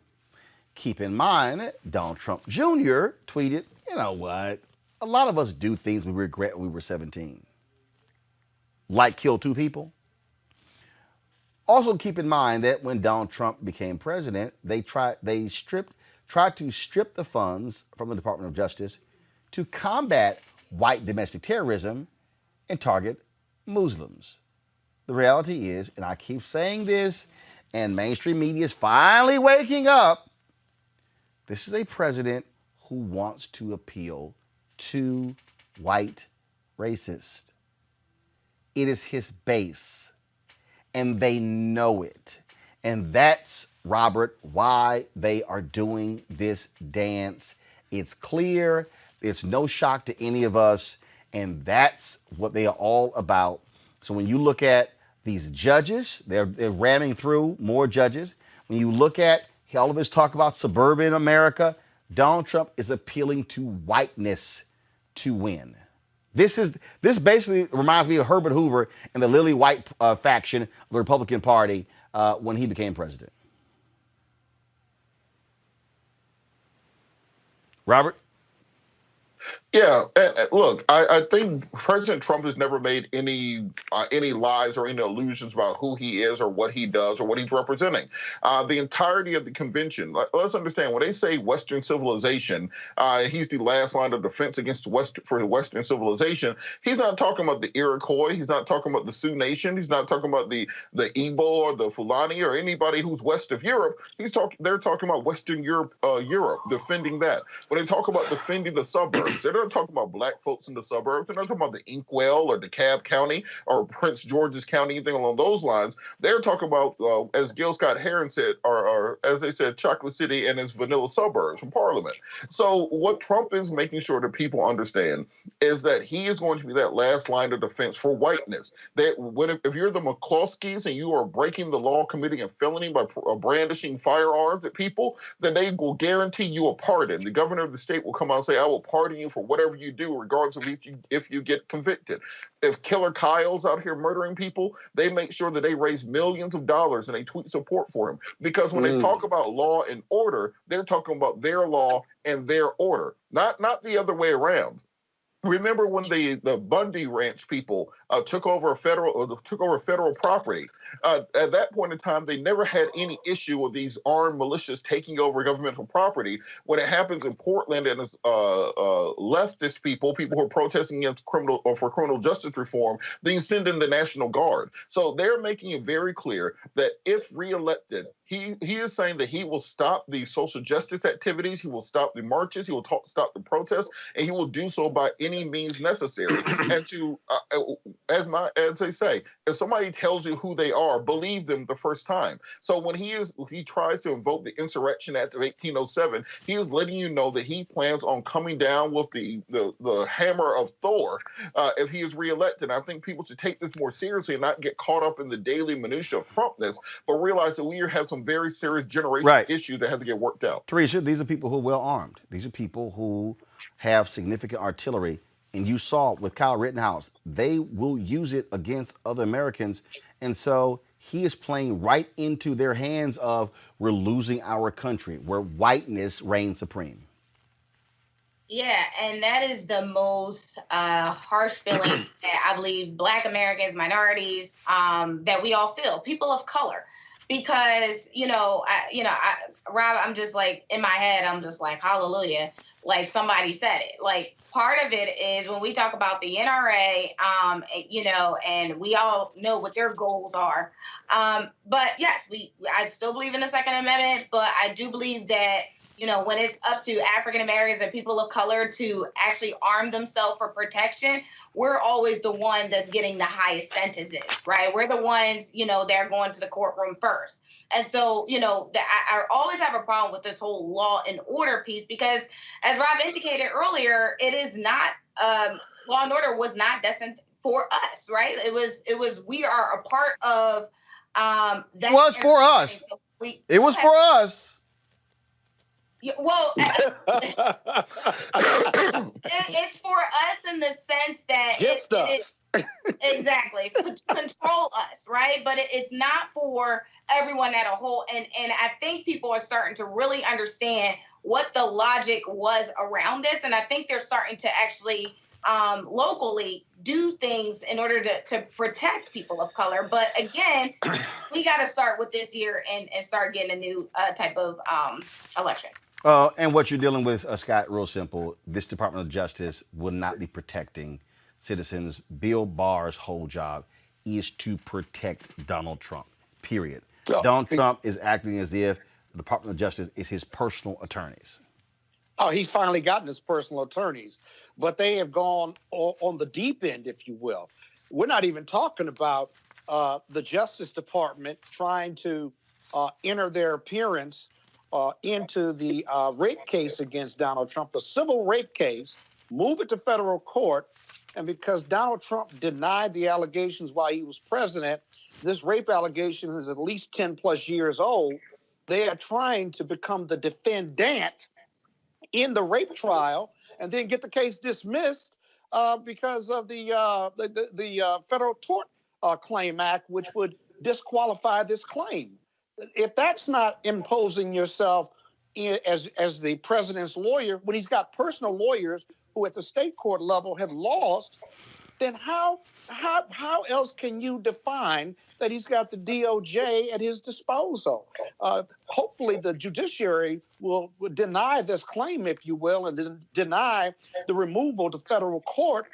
Keep in mind, Donald Trump Jr. tweeted, you know what, a lot of us do things we regret when we were 17. Like kill 2 people. Also keep in mind that when Donald Trump became president, they tried to strip the funds from the Department of Justice to combat white domestic terrorism and target Muslims. The reality is, and I keep saying this, and mainstream media is finally waking up, this is a president who wants to appeal to white racists. It is his base, and they know it. And that's, Robert, why they are doing this dance. It's clear, it's no shock to any of us, and that's what they are all about. So when you look at these judges, they're ramming through more judges. When you look at all of this talk about suburban America, Donald Trump is appealing to whiteness to win. This basically reminds me of Herbert Hoover and the Lily White faction of the Republican Party when he became president. Robert? Yeah, look, I think President Trump has never made any lies or any illusions about who he is or what he does or what he's representing. The entirety of the convention, let's understand, when they say Western civilization, he's the last line of defense against Western civilization. He's not talking about the Iroquois. He's not talking about the Sioux Nation. He's not talking about the Igbo or the Fulani or anybody who's west of Europe. They're talking about Western Europe, defending that. When they talk about defending the suburbs, they're not talking about black folks in the suburbs. They're not talking about the Inkwell or DeKalb County or Prince George's County, anything along those lines. They're talking about, as Gil Scott Heron said, or as they said, Chocolate City and its vanilla suburbs from Parliament. So what Trump is making sure that people understand is that he is going to be that last line of defense for whiteness. That if you're the McCloskeys and you are breaking the law, committing a felony by brandishing firearms at people, then they will guarantee you a pardon. The governor of the state will come out and say, I will pardon you for whatever you do, regardless of if you get convicted. If Killer Kyle's out here murdering people, they make sure that they raise millions of dollars and they tweet support for him. Because when they talk about law and order, they're talking about their law and their order, not the other way around. Remember when the Bundy Ranch people took over federal property? At that point in time, they never had any issue with these armed militias taking over governmental property. When it happens in Portland and leftist people who are protesting against criminal justice reform, then you send in the National Guard. So they're making it very clear that if reelected, he is saying that he will stop the social justice activities, he will stop the marches, he will stop the protests, and he will do so by any means necessary. And to, as they say, if somebody tells you who they are, believe them the first time. So when he tries to invoke the Insurrection Act of 1807, he is letting you know that he plans on coming down with the hammer of Thor if he is reelected. I think people should take this more seriously and not get caught up in the daily minutia of Trumpness, but realize that we have some very serious generational issues that have to get worked out. Teresa, these are people who are well armed. These are people who have significant artillery. And you saw with Kyle Rittenhouse, they will use it against other Americans. And so he is playing right into their hands of, we're losing our country, where whiteness reigns supreme. Yeah, and that is the most harsh feeling that I believe Black Americans, minorities, that we all feel, people of color. Because, Rob, I'm just like, in my head, I'm just like, hallelujah, like somebody said it. Like, part of it is when we talk about the NRA, and we all know what their goals are. But yes, I still believe in the Second Amendment, but I do believe that when it's up to African Americans and people of color to actually arm themselves for protection, we're always the one that's getting the highest sentences, right? We're the ones, that are going to the courtroom first. And so, I always have a problem with this whole law and order piece because, as Rob indicated earlier, it is not, law and order was not destined for us, right? It was, we are a part of that. It was for us. So it was for us. Yeah, well, it's for us in the sense that it is exactly to control us, right? But it's not for everyone at a whole. And I think people are starting to really understand what the logic was around this, and I think they're starting to actually locally do things in order to protect people of color. But again, we got to start with this year and start getting a new type of election. And what you're dealing with, Scott, real simple. This Department of Justice will not be protecting citizens. Bill Barr's whole job is to protect Donald Trump, period. Donald Trump is acting as if the Department of Justice is his personal attorneys. Oh, he's finally gotten his personal attorneys, but they have gone on the deep end, if you will. We're not even talking about the Justice Department trying to enter their appearance into the rape case against Donald Trump, the civil rape case, move it to federal court. And because Donald Trump denied the allegations while he was president, this rape allegation is at least 10 plus years old. They are trying to become the defendant in the rape trial and then get the case dismissed because of the Federal Tort Claim Act, which would disqualify this claim. If that's not imposing yourself as the president's lawyer, when he's got personal lawyers who at the state court level have lost, then how else can you define that he's got the DOJ at his disposal? Hopefully the judiciary will deny this claim, if you will, and then deny the removal to federal court.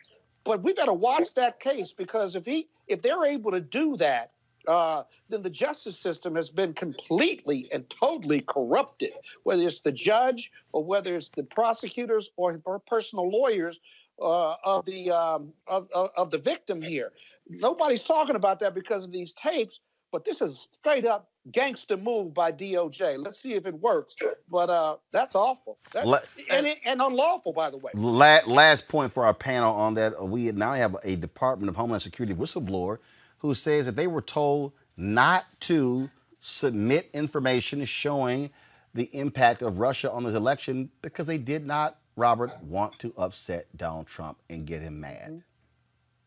But we got to watch that case, because if they're able to do that, then the justice system has been completely and totally corrupted, whether it's the judge or whether it's the prosecutors or personal lawyers of the victim here. Nobody's talking about that because of these tapes, but this is a straight up gangster move by DOJ. Let's see if it works. But that's awful. And unlawful, by the way. Last point for our panel on that. We now have a Department of Homeland Security whistleblower who says that they were told not to submit information showing the impact of Russia on this election because they did not, Robert, want to upset Donald Trump and get him mad.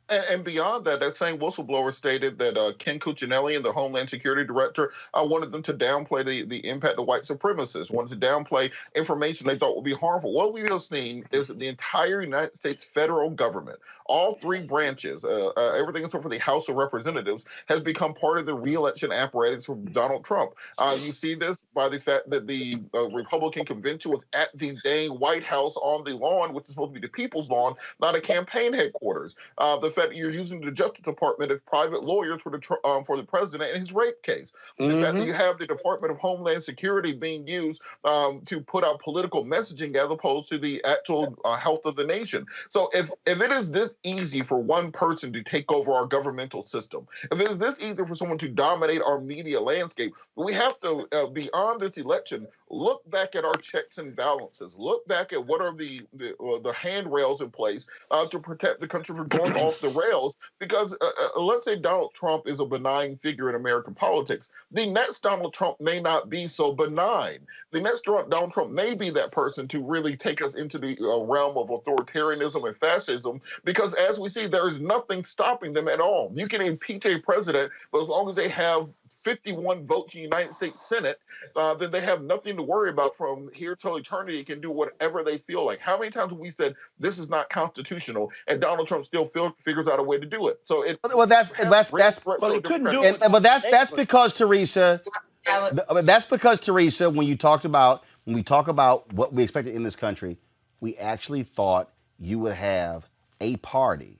And beyond that, that same whistleblower stated that Ken Cuccinelli, the Homeland Security Director, wanted them to downplay the impact of white supremacists, wanted to downplay information they thought would be harmful. What we have seen is that the entire United States federal government, all three branches, everything except for the House of Representatives, has become part of the re-election apparatus of Donald Trump. You see this by the fact that the Republican convention was at the dang White House on the lawn, which is supposed to be the people's lawn, not a campaign headquarters. The fact that you're using the Justice Department as private lawyers for the president in his rape case. The fact that you have the Department of Homeland Security being used to put out political messaging as opposed to the actual health of the nation. So if it is this easy for one person to take over our governmental system, if it is this easy for someone to dominate our media landscape, we have to, beyond this election, look back at our checks and balances. Look back at what are the handrails in place to protect the country from going off the rails. Because let's say Donald Trump is a benign figure in American politics. The next Donald Trump may not be so benign. The next Donald Trump may be that person to really take us into the realm of authoritarianism and fascism. Because as we see, there is nothing stopping them at all. You can impeach a president, but as long as they have 51 votes in the United States Senate, then they have nothing to worry about from here till eternity. Can do whatever they feel like. How many times have we said this is not constitutional, and Donald Trump still figures out a way to do it? So that's because Teresa. That's because Teresa. When we talk about what we expected in this country, we actually thought you would have a party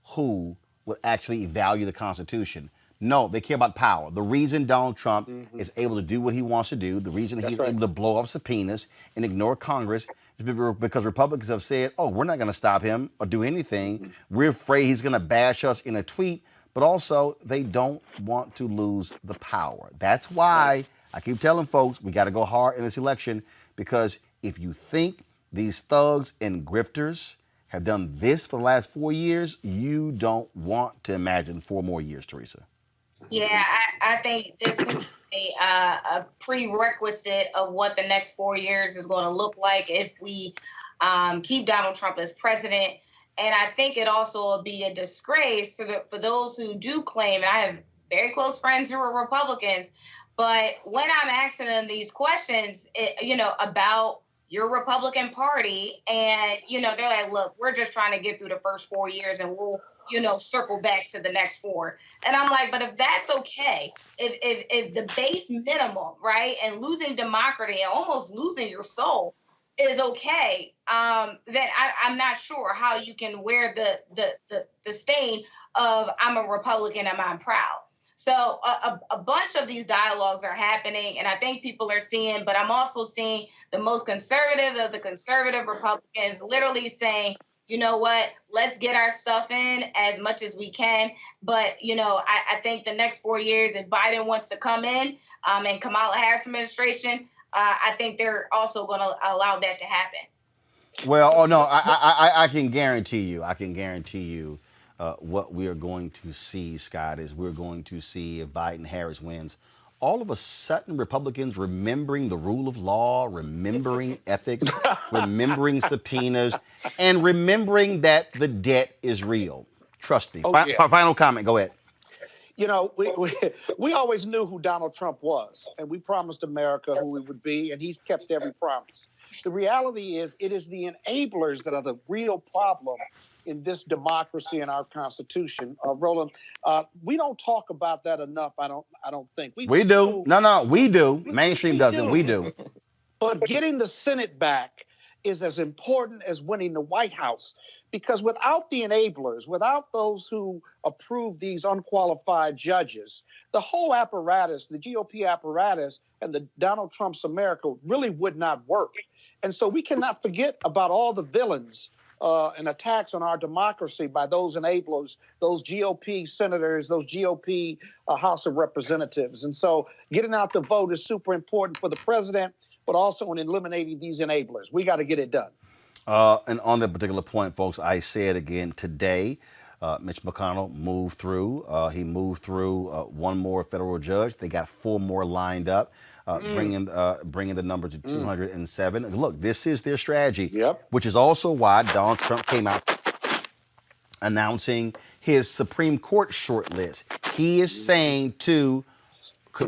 who would actually value the Constitution. No, they care about power. The reason Donald Trump is able to do what he wants to do, the reason he's able to blow up subpoenas and ignore Congress is because Republicans have said, oh, we're not going to stop him or do anything. We're afraid he's going to bash us in a tweet. But also, they don't want to lose the power. That's why I keep telling folks we got to go hard in this election, because if you think these thugs and grifters have done this for the last 4 years, you don't want to imagine 4 more years, Teresa. Yeah, I think this is a prerequisite of what the next 4 years is going to look like if we keep Donald Trump as president. And I think it also will be a disgrace for those who do claim, and I have very close friends who are Republicans, but when I'm asking them these questions, about your Republican Party, and, they're like, look, we're just trying to get through the first 4 years and we'll, circle back to the next 4. And I'm like, but if that's okay, if the base minimum, right, and losing democracy and almost losing your soul is okay, then I'm not sure how you can wear the stain of I'm a Republican and I'm proud. So a bunch of these dialogues are happening, and I think people are seeing, but I'm also seeing the most conservative of the conservative Republicans literally saying, you know what, let's get our stuff in as much as we can. But, I think the next 4 years, if Biden wants to come in and Kamala Harris administration, I think they're also going to allow that to happen. Well, I can guarantee you, what we are going to see, Scott, is we're going to see if Biden-Harris wins, all of a sudden Republicans remembering the rule of law, remembering ethics, remembering subpoenas, and remembering that the debt is real. Trust me. Final comment. Go ahead. We always knew who Donald Trump was, and we promised America who he would be, and he's kept every promise. The reality is it is the enablers that are the real problem in this democracy and our Constitution. Roland, we don't talk about that enough, I don't think. We do. No, we do. Mainstream doesn't. We do. But getting the Senate back is as important as winning the White House. Because without the enablers, without those who approve these unqualified judges, the whole apparatus, the GOP apparatus and the Donald Trump's America really would not work. And so we cannot forget about all the villains and attacks on our democracy by those enablers, those GOP senators, those GOP House of Representatives. And so getting out the vote is super important for the president, but also in eliminating these enablers. We got to get it done. And on that particular point, folks, I say it again today. Mitch McConnell moved through. He moved through one more federal judge. They got 4 more lined up, bringing the number to 207. Look, this is their strategy, which is also why Donald Trump came out announcing his Supreme Court shortlist. He is saying to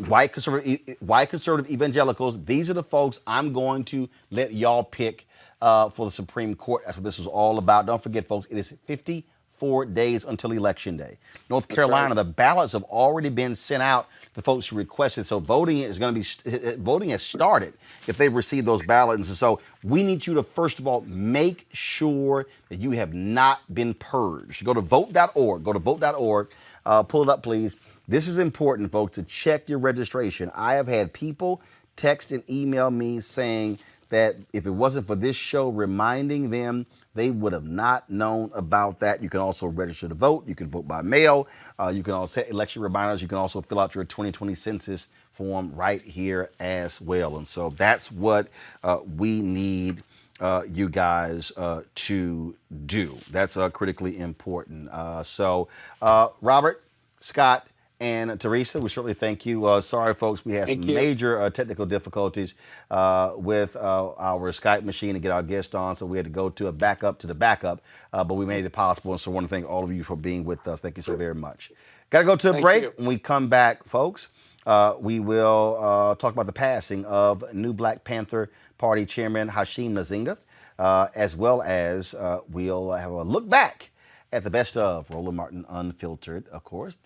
white conservative evangelicals, these are the folks I'm going to let y'all pick for the Supreme Court. That's what this was all about. Don't forget, folks, it is 54 days until Election Day. North Carolina, the ballots have already been sent out to folks who requested. So voting has started if they've received those ballots. And so we need you to, first of all, make sure that you have not been purged. Go to vote.org. Go to vote.org. Pull it up, please. This is important, folks, to check your registration. I have had people text and email me saying that if it wasn't for this show reminding them, they would have not known about that. You can also register to vote. You can vote by mail. You can also set election reminders. You can also fill out your 2020 census form right here as well. And so that's what we need you guys to do. That's critically important. So Robert, Scott, and Teresa, we certainly thank you. Sorry, folks, we had some major technical difficulties with our Skype machine to get our guest on, so we had to go to a backup to the backup, but we made it possible, and so I want to thank all of you for being with us. Thank you so very much. Got to go to a break. When we come back, folks, we will talk about the passing of new Black Panther Party Chairman Hashim Nzinga, as well as we'll have a look back at the best of Roland Martin Unfiltered, of course.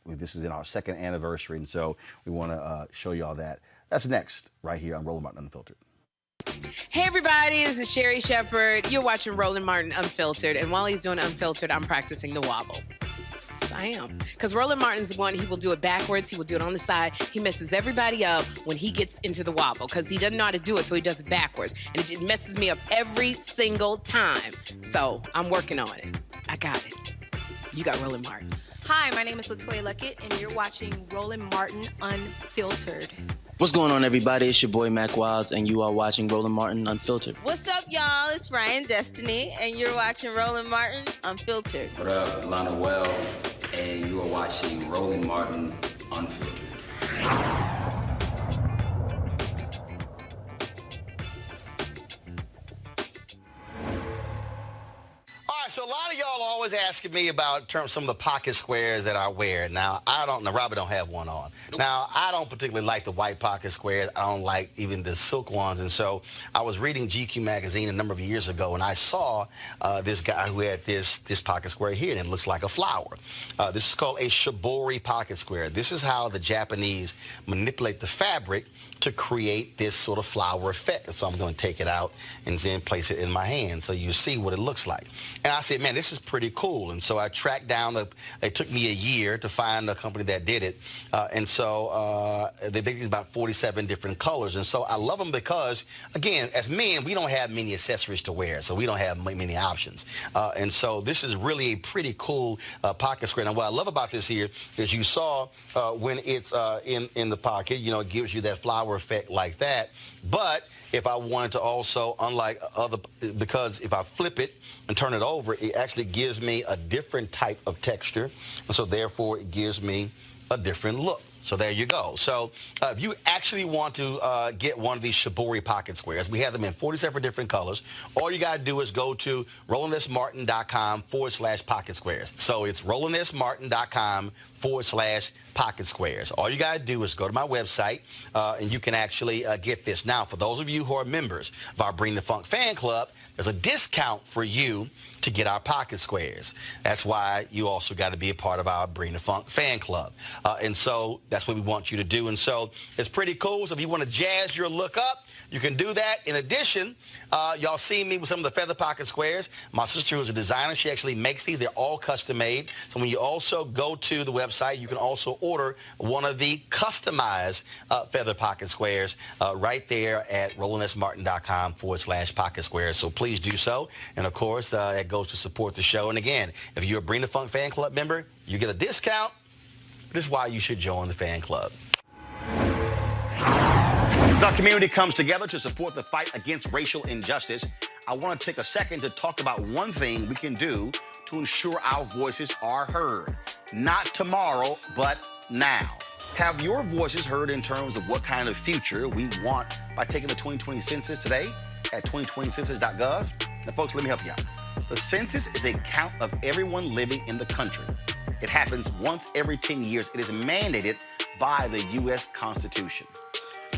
This is in our 2nd anniversary, and so we want to show you all that. That's next, right here on Roland Martin Unfiltered. Hey everybody, this is Sherry Shepherd. You're watching Roland Martin Unfiltered, and while he's doing Unfiltered, I'm practicing the wobble. So I am. Because Roland Martin's the one, he will do it backwards. He will do it on the side. He messes everybody up when he gets into the wobble because he doesn't know how to do it, so he does it backwards. And it just messes me up every single time. So I'm working on it. I got it. You got Roland Martin. Hi, my name is LaToya Luckett, and you're watching Roland Martin Unfiltered. What's going on, everybody? It's your boy Mac Wiles, and you are watching Roland Martin Unfiltered. What's up, y'all? It's Ryan Destiny, and you're watching Roland Martin Unfiltered. What up, Lana Well, and you are watching Roland Martin Unfiltered. So a lot of y'all are always asking me about some of the pocket squares that I wear. Now, Robert don't have one on. Now, I don't particularly like the white pocket squares. I don't like even the silk ones. And so I was reading GQ magazine a number of years ago, and I saw this guy who had this pocket square here, and it looks like a flower. This is called a shibori pocket square. This is how the Japanese manipulate the fabric to create this sort of flower effect. So I'm going to take it out and then place it in my hand so you see what it looks like. And I said, man, this is pretty cool. And so I tracked down, it took me a year to find a company that did it. And so they make these about 47 different colors. And so I love them because, again, as men, we don't have many accessories to wear, so we don't have many options. And so this is really a pretty cool pocket square. Now, what I love about this here is you saw when it's in the pocket, you know, it gives you that flower effect like that. But if I wanted to also, unlike other, because if I flip it and turn it over, it actually gives me a different type of texture. And so therefore it gives me a different look. So there you go. So if you actually want to get one of these shibori pocket squares, we have them in 47 different colors. All you got to do is go to RolandSMartin.com/pocket squares. So it's RolandSMartin.com/pocket squares. All you got to do is go to my website, and you can actually get this. Now, for those of you who are members of our Bring the Funk fan club, there's a discount for you to get our pocket squares. That's why you also got to be a part of our Bring the Funk fan club. And so that's what we want you to do. And so it's pretty cool. So if you want to jazz your look up, you can do that. In addition, y'all see me with some of the feather pocket squares. My sister, who's a designer, she actually makes these. They're all custom made. So when you also go to the website, you can also order one of the customized feather pocket squares right there at RolandSMartin.com/pocket squares. So please do so. And of course, it goes to support the show. And again, if you're a Bring the Funk fan club member, you get a discount. This is why you should join the fan club. As our community comes together to support the fight against racial injustice, I want to take a second to talk about one thing we can do to ensure our voices are heard. Not tomorrow, but now. Have your voices heard in terms of what kind of future we want by taking the 2020 census today at 2020census.gov? Now, folks, let me help you out. The census is a count of everyone living in the country. It happens once every 10 years. It is mandated by the U.S. Constitution.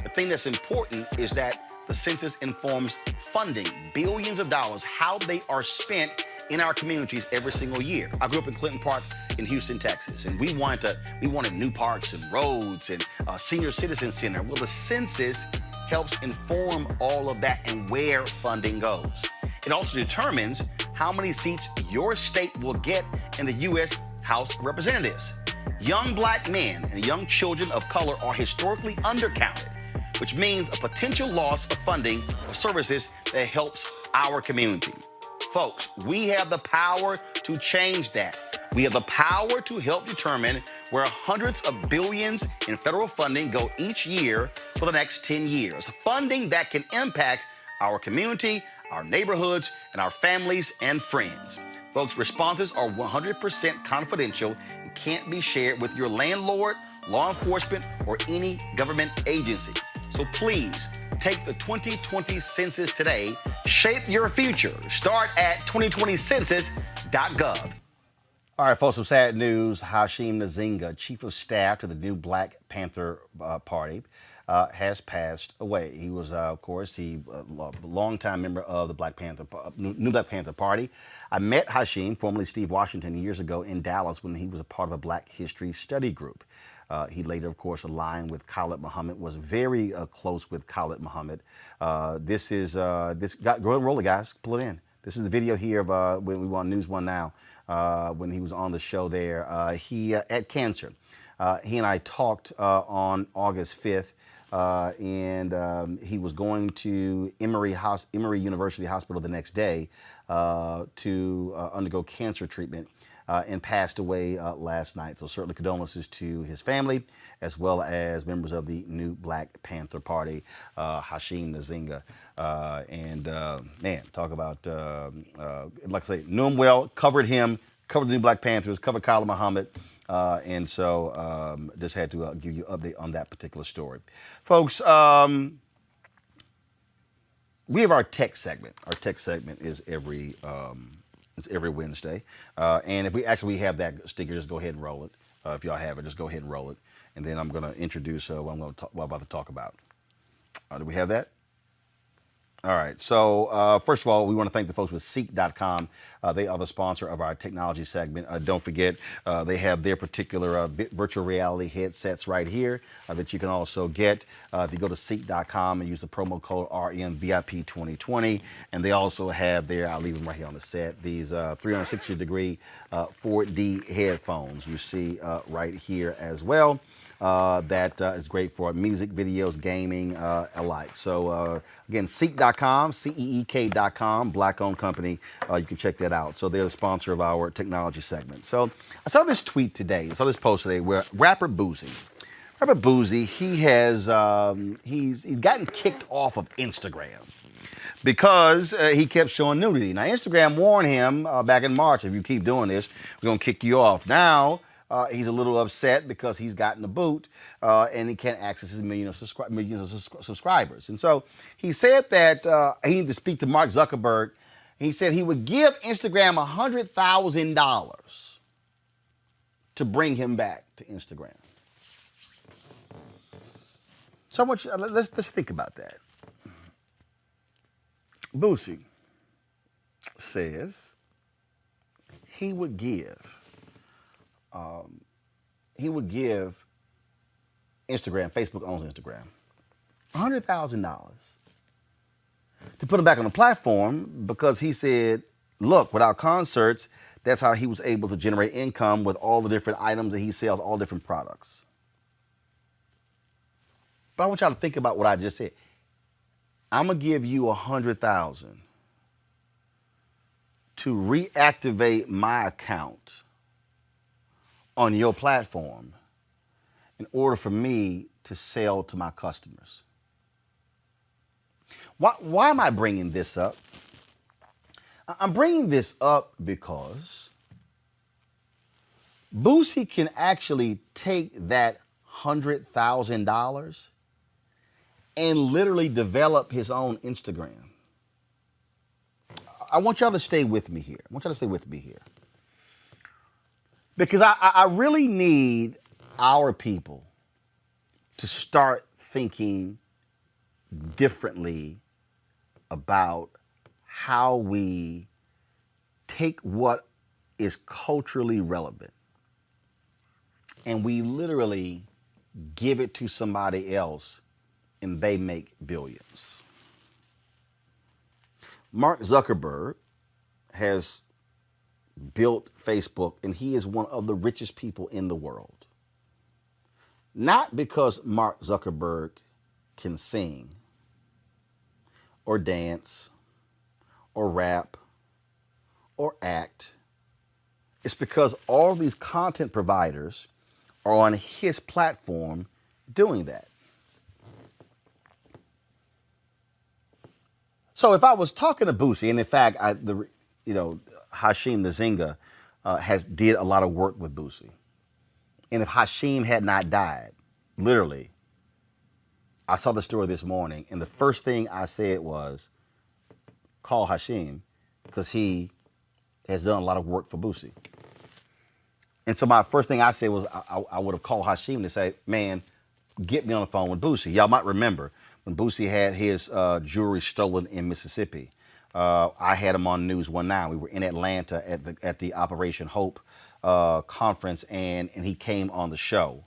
The thing that's important is that the census informs funding, billions of dollars, how they are spent in our communities every single year. I grew up in Clinton Park in Houston, Texas, and we wanted new parks and roads and a senior citizen center. Well, the census helps inform all of that and where funding goes. It also determines how many seats your state will get in the U.S. House of Representatives. Young black men and young children of color are historically undercounted, which means a potential loss of funding or services that helps our community. Folks, we have the power to change that. We have the power to help determine where hundreds of billions in federal funding go each year for the next 10 years. Funding that can impact our community, our neighborhoods, and our families and friends. Folks, responses are 100% confidential and can't be shared with your landlord, law enforcement, or any government agency. So please, take the 2020 census today. Shape your future. Start at 2020census.gov. All right, folks, some sad news. Hashim Nzinga, Chief of Staff to the new Black Panther Party, has passed away. He was, of course, a longtime member of the new Black Panther Party. I met Hashim, formerly Steve Washington, years ago in Dallas when he was a part of a Black History Study Group. He later, of course, aligned with Khalid Muhammad, was very close with Khalid Muhammad. Go ahead and roll it, guys. Pull it in. This is the video here of when we were on News One Now, when he was on the show there. He had cancer. He and I talked on August 5th, and he was going to Emory University Hospital the next day to undergo cancer treatment. And passed away last night. So certainly condolences to his family, as well as members of the new Black Panther Party, Hashim Nzinga. Man, talk about, like I say, knew him well, covered him, covered the new Black Panthers, covered Kyler Muhammad. And so just had to give you an update on that particular story. Folks, we have our tech segment. Our tech segment is every Wednesday. And if we have that sticker, just go ahead and roll it. If y'all have it, just go ahead and roll it. And then I'm going to introduce what I'm about to talk about. Do we have that? All right. So first of all, we want to thank the folks with Seek.com. They are the sponsor of our technology segment. Don't forget, they have their particular virtual reality headsets right here that you can also get if you go to Seek.com and use the promo code RMVIP2020. And they also have their, I'll leave them right here on the set, these 360-degree 4D headphones you see right here as well. That is great for music, videos, gaming, alike. So again, Seek.com, CEEK.com, Black-owned company. You can check that out. So they're the sponsor of our technology segment. So I saw this tweet today, I saw this post today where rapper Boosie, he has he's gotten kicked off of Instagram because he kept showing nudity. Now Instagram warned him back in March, if you keep doing this, we're gonna kick you off. Now he's a little upset because he's gotten the boot and he can't access his millions of subscribers. And so he said that he needed to speak to Mark Zuckerberg. He said he would give Instagram $100,000 to bring him back to Instagram. So much. Let's think about that. Boosie says he would give Instagram, Facebook owns Instagram, $100,000 to put him back on the platform because he said, look, without concerts, that's how he was able to generate income with all the different items that he sells, all different products. But I want y'all to think about what I just said. I'm going to give you $100,000 to reactivate my account on your platform in order for me to sell to my customers. Why am I bringing this up? I'm bringing this up because Boosie can actually take that $100,000 and literally develop his own Instagram. I want y'all to stay with me here. Because I really need our people to start thinking differently about how we take what is culturally relevant and we literally give it to somebody else and they make billions. Mark Zuckerberg has built Facebook, and he is one of the richest people in the world. Not because Mark Zuckerberg can sing or dance or rap or act. It's because all these content providers are on his platform doing that. So if I was talking to Boosie, and in fact, Hashim Nzinga did a lot of work with Boosie. And if Hashim had not died, literally, I saw the story this morning, and the first thing I said was, call Hashim, because he has done a lot of work for Boosie. And so my first thing I said was, I would have called Hashim to say, man, get me on the phone with Boosie. Y'all might remember when Boosie had his jewelry stolen in Mississippi. I had him on News One Now. We were in Atlanta at the Operation Hope conference, and he came on the show.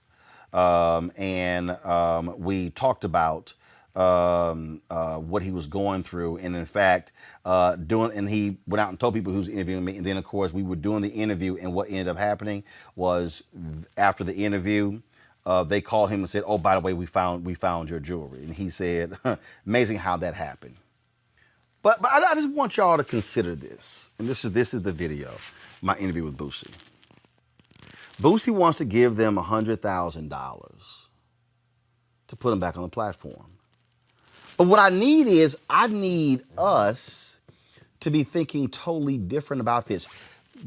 We talked about what he was going through, and in fact, and he went out and told people who was interviewing me, and then of course we were doing the interview, and what ended up happening was after the interview, they called him and said, "Oh, by the way, we found your jewelry," and he said, "Amazing how that happened." But I just want y'all to consider this, and this is the video, my interview with Boosie. Boosie wants to give them $100,000 to put him back on the platform. But what I need us to be thinking totally different about this.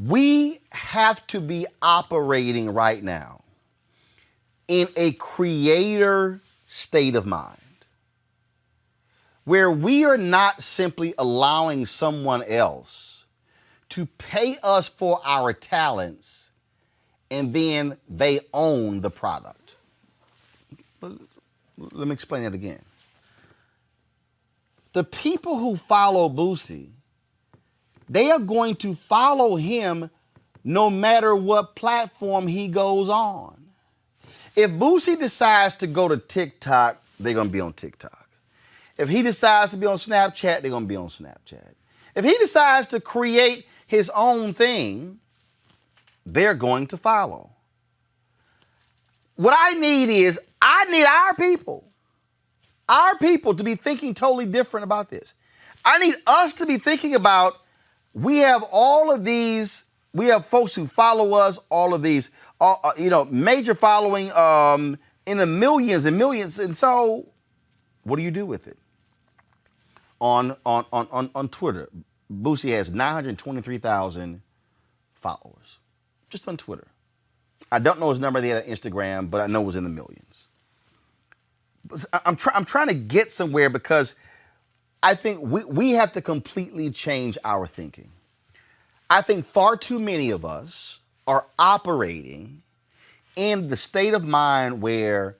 We have to be operating right now in a creator state of mind, where we are not simply allowing someone else to pay us for our talents and then they own the product. Let me explain that again. The people who follow Boosie, they are going to follow him no matter what platform he goes on. If Boosie decides to go to TikTok, they're going to be on TikTok. If he decides to be on Snapchat, they're going to be on Snapchat. If he decides to create his own thing, they're going to follow. What I need our people to be thinking totally different about this. I need us to be thinking about, we have folks who follow us, all of these, major following in the millions and millions. And so what do you do with it? On Twitter, Boosie has 923,000 followers just on Twitter. I don't know his number there on Instagram, but I know it was in the millions. I'm trying to get somewhere because I think we have to completely change our thinking. I think far too many of us are operating in the state of mind where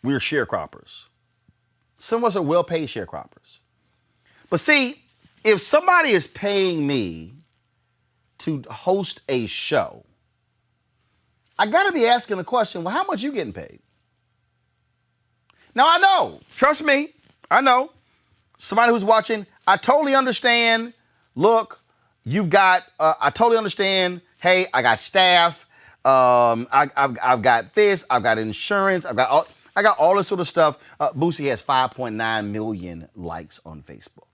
we're sharecroppers. Some of us are well-paid sharecroppers. But see, if somebody is paying me to host a show, I got to be asking the question, well, how much you getting paid? Now, I know, trust me, I know. Somebody who's watching, I totally understand. Look, you've got, I totally understand. Hey, I got staff. I've got this. I've got insurance. I got all this sort of stuff. Boosie has 5.9 million likes on Facebook.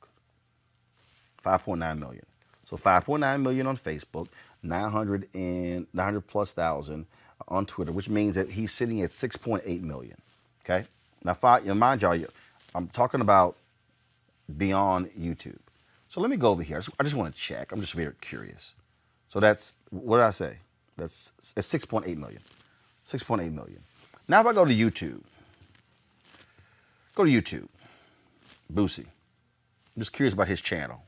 5.9 million. So 5.9 million on Facebook, 900 plus thousand on Twitter, which means that he's sitting at 6.8 million. Okay. Now, mind y'all, I'm talking about beyond YouTube. So let me go over here. I just want to check. I'm just very curious. So that's, what did I say? That's 6.8 million. 6.8 million. Now if I go to YouTube, Boosie. I'm just curious about his channel.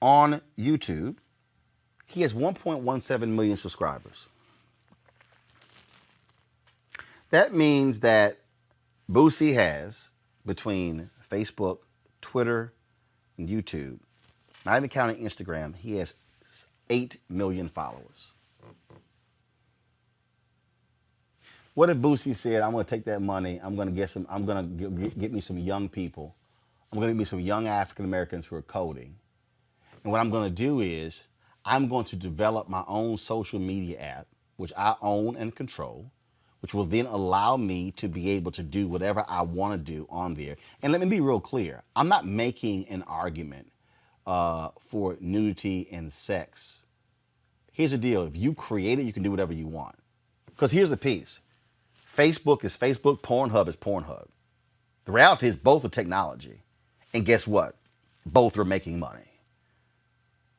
On YouTube, he has 1.17 million subscribers. That means that Boosie has, between Facebook, Twitter, and YouTube, not even counting Instagram, he has 8 million followers. What if Boosie said, I'm going to take that money, I'm going to get me some young people, I'm going to get me some young African Americans who are coding, and what I'm going to do is, I'm going to develop my own social media app, which I own and control, which will then allow me to be able to do whatever I want to do on there. And let me be real clear. I'm not making an argument for nudity and sex. Here's the deal. If you create it, you can do whatever you want. Because here's the piece. Facebook is Facebook. Pornhub is Pornhub. The reality is both are technology. And guess what? Both are making money.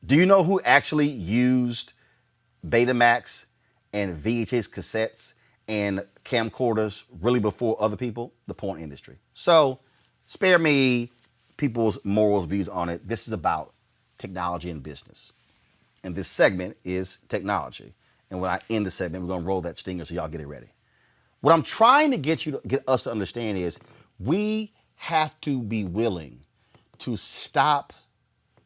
Do you know who actually used Betamax and VHS cassettes and camcorders really before other people? The porn industry. So spare me people's morals, views on it. This is about technology and business. And this segment is technology. And when I end the segment, we're going to roll that stinger so y'all get it ready. What I'm trying to get us to understand is we have to be willing to stop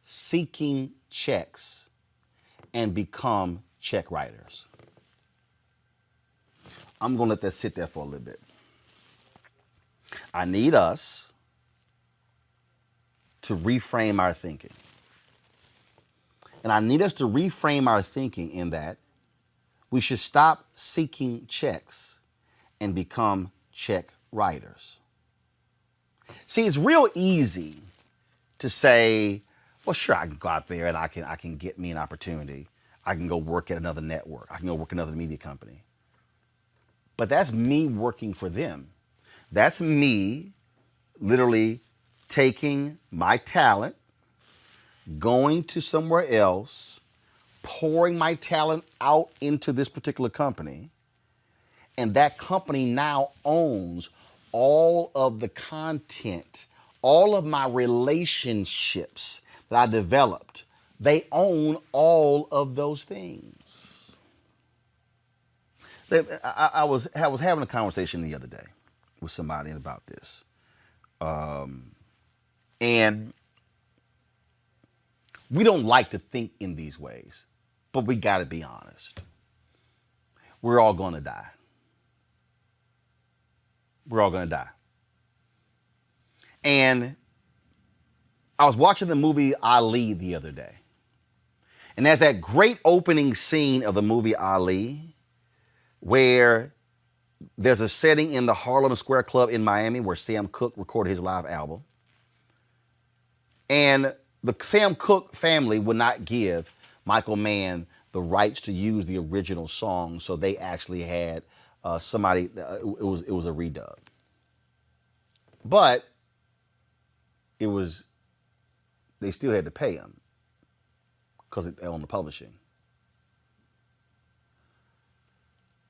seeking checks and become check writers. I'm going to let that sit there for a little bit. I need us to reframe our thinking. And I need us to reframe our thinking in that we should stop seeking checks and become check writers. See, it's real easy to say, well, sure, I can go out there and I can get me an opportunity. I can go work at another network. I can go work at another media company. But that's me working for them. That's me literally taking my talent, going to somewhere else, pouring my talent out into this particular company, and that company now owns all of the content, all of my relationships that I developed. They own all of those things. I was having a conversation the other day with somebody about this. And we don't like to think in these ways, but we got to be honest. We're all going to die. We're all going to die. And I was watching the movie Ali the other day. And there's that great opening scene of the movie Ali where there's a setting in the Harlem Square Club in Miami where Sam Cooke recorded his live album. And the Sam Cooke family would not give Michael Mann the rights to use the original song, so they actually had somebody, it was a redub. But they still had to pay him because they own the publishing.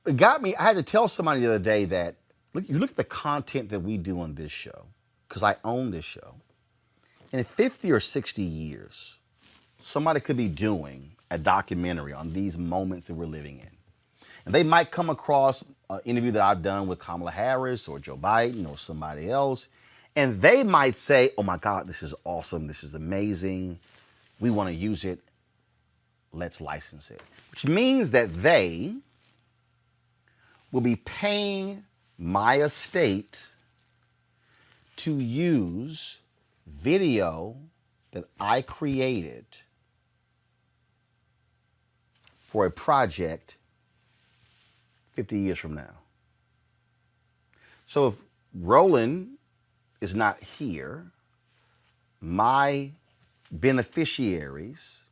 It got me, I had to tell somebody the other day that, you look at the content that we do on this show, because I own this show, and in 50 or 60 years, somebody could be doing a documentary on these moments that we're living in. And they might come across an interview that I've done with Kamala Harris or Joe Biden or somebody else, and they might say, oh my God, this is awesome, this is amazing, we want to use it, let's license it. Which means that they will be paying my estate to use video that I created for a project 50 years from now. So if Roland is not here, my beneficiaries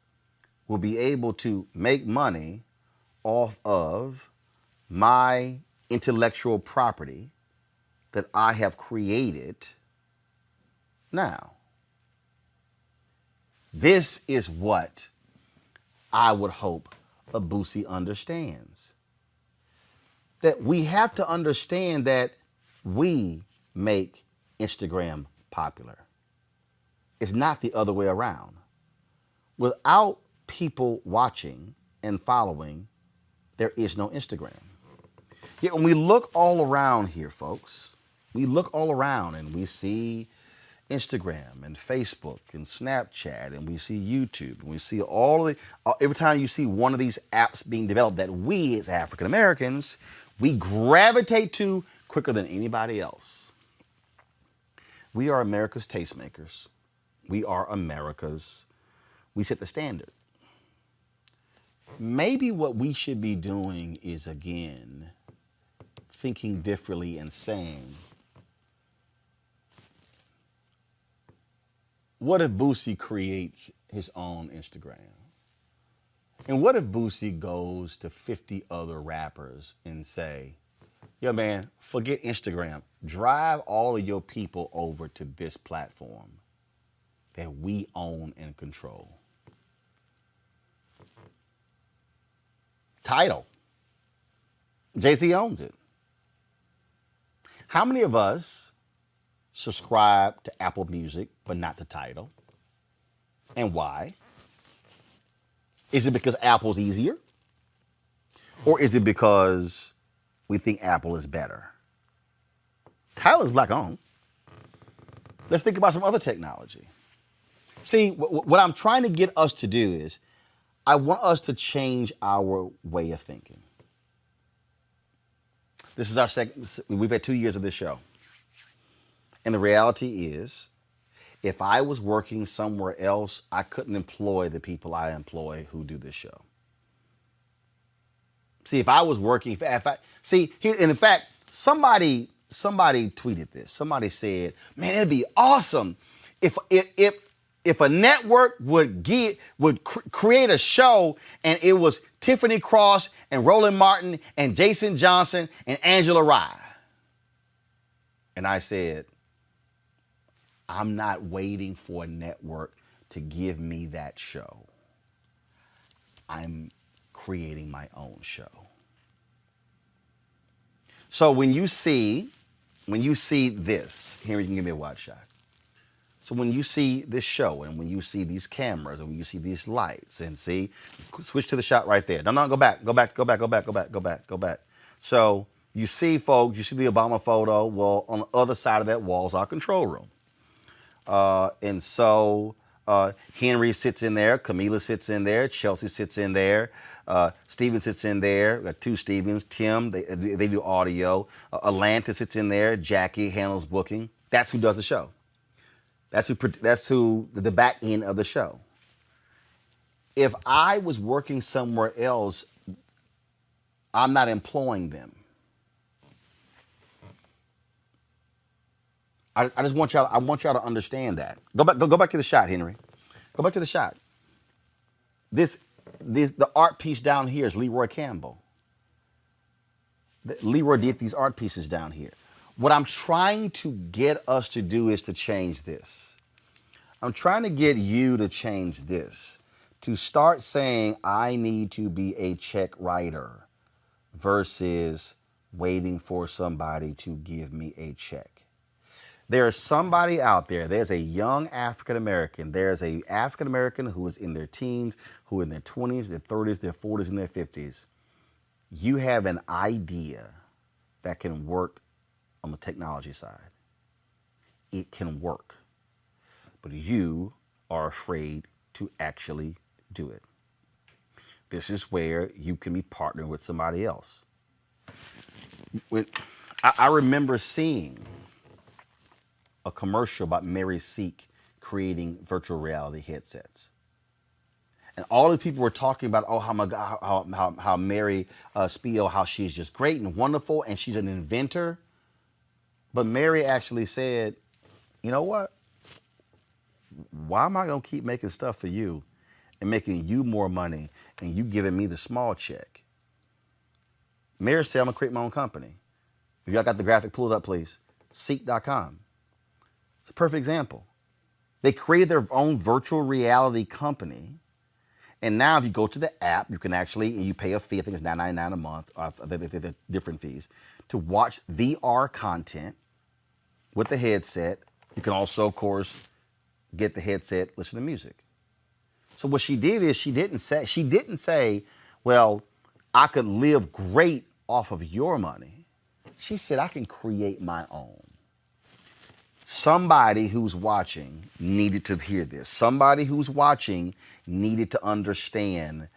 will be able to make money off of my intellectual property that I have created now. This is what I would hope Abusi understands. That we have to understand that we make Instagram popular. It's not the other way around. Without people watching and following, there is no Instagram. Yet when we look all around here, folks, we look all around and we see Instagram and Facebook and Snapchat and we see YouTube and we see all of the, every time you see one of these apps being developed that we as African Americans, we gravitate to quicker than anybody else. We are America's tastemakers. We are America's, we set the standard. Maybe what we should be doing is, again, thinking differently and saying, what if Boosie creates his own Instagram? And what if Boosie goes to 50 other rappers and say, yo man, forget Instagram. Drive all of your people over to this platform that we own and control. Tidal. Jay-Z owns it. How many of us subscribe to Apple Music but not to Tidal? And why? Is it because Apple's easier? Or is it because we think Apple is better? Tidal is black owned. Let's think about some other technology. See, what I'm trying to get us to do is, I want us to change our way of thinking. This is our second, we've had 2 years of this show. And the reality is, if I was working somewhere else, I couldn't employ the people I employ who do this show. See, if I was working, in fact, somebody tweeted this. Somebody said, "Man, it'd be awesome if a network would create a show and it was Tiffany Cross and Roland Martin and Jason Johnson and Angela Rye." And I said, I'm not waiting for a network to give me that show. I'm creating my own show. So when you see this, here you can give me a wide shot. So when you see this show and when you see these cameras and when you see these lights and see, switch to the shot right there. No, go back. So you see, folks, you see the Obama photo. Well, on the other side of that wall is our control room. And so Henry sits in there, Camila sits in there, Chelsea sits in there, Steven sits in there. We got two Stevens. Tim, they do audio. Alanta sits in there. Jackie handles booking. That's who does the show. That's who the back end of the show. If I was working somewhere else, I'm not employing them. I just want y'all. I want y'all to understand that. Go back to the shot, Henry. Go back to the shot. The art piece down here is Leroy Campbell. Leroy did these art pieces down here. What I'm trying to get us to do is to change this. I'm trying to get you to change this. To start saying, I need to be a check writer versus waiting for somebody to give me a check. There's somebody out there, there's a young African-American, there's a African-American who is in their teens, who are in their 20s, their 30s, their 40s, and their 50s. You have an idea that can work on the technology side. It can work. But you are afraid to actually do it. This is where you can be partnering with somebody else. I remember seeing a commercial about Mary Seek creating virtual reality headsets. And all the people were talking about, oh, how Mary Spiel, how she's just great and wonderful, and she's an inventor. But Mary actually said, you know what? Why am I going to keep making stuff for you and making you more money and you giving me the small check? Mary said, I'm going to create my own company. If y'all got the graphic, pull it up, please. Seek.com. It's a perfect example. They created their own virtual reality company. And now if you go to the app, you can actually, you pay a fee, I think it's $9.99 a month, or they're different fees, to watch VR content with the headset. You can also, of course, get the headset, listen to music. So what she did is she didn't say, well, I could live great off of your money. She said, I can create my own. Somebody who's watching needed to hear this. Somebody who's watching needed to understand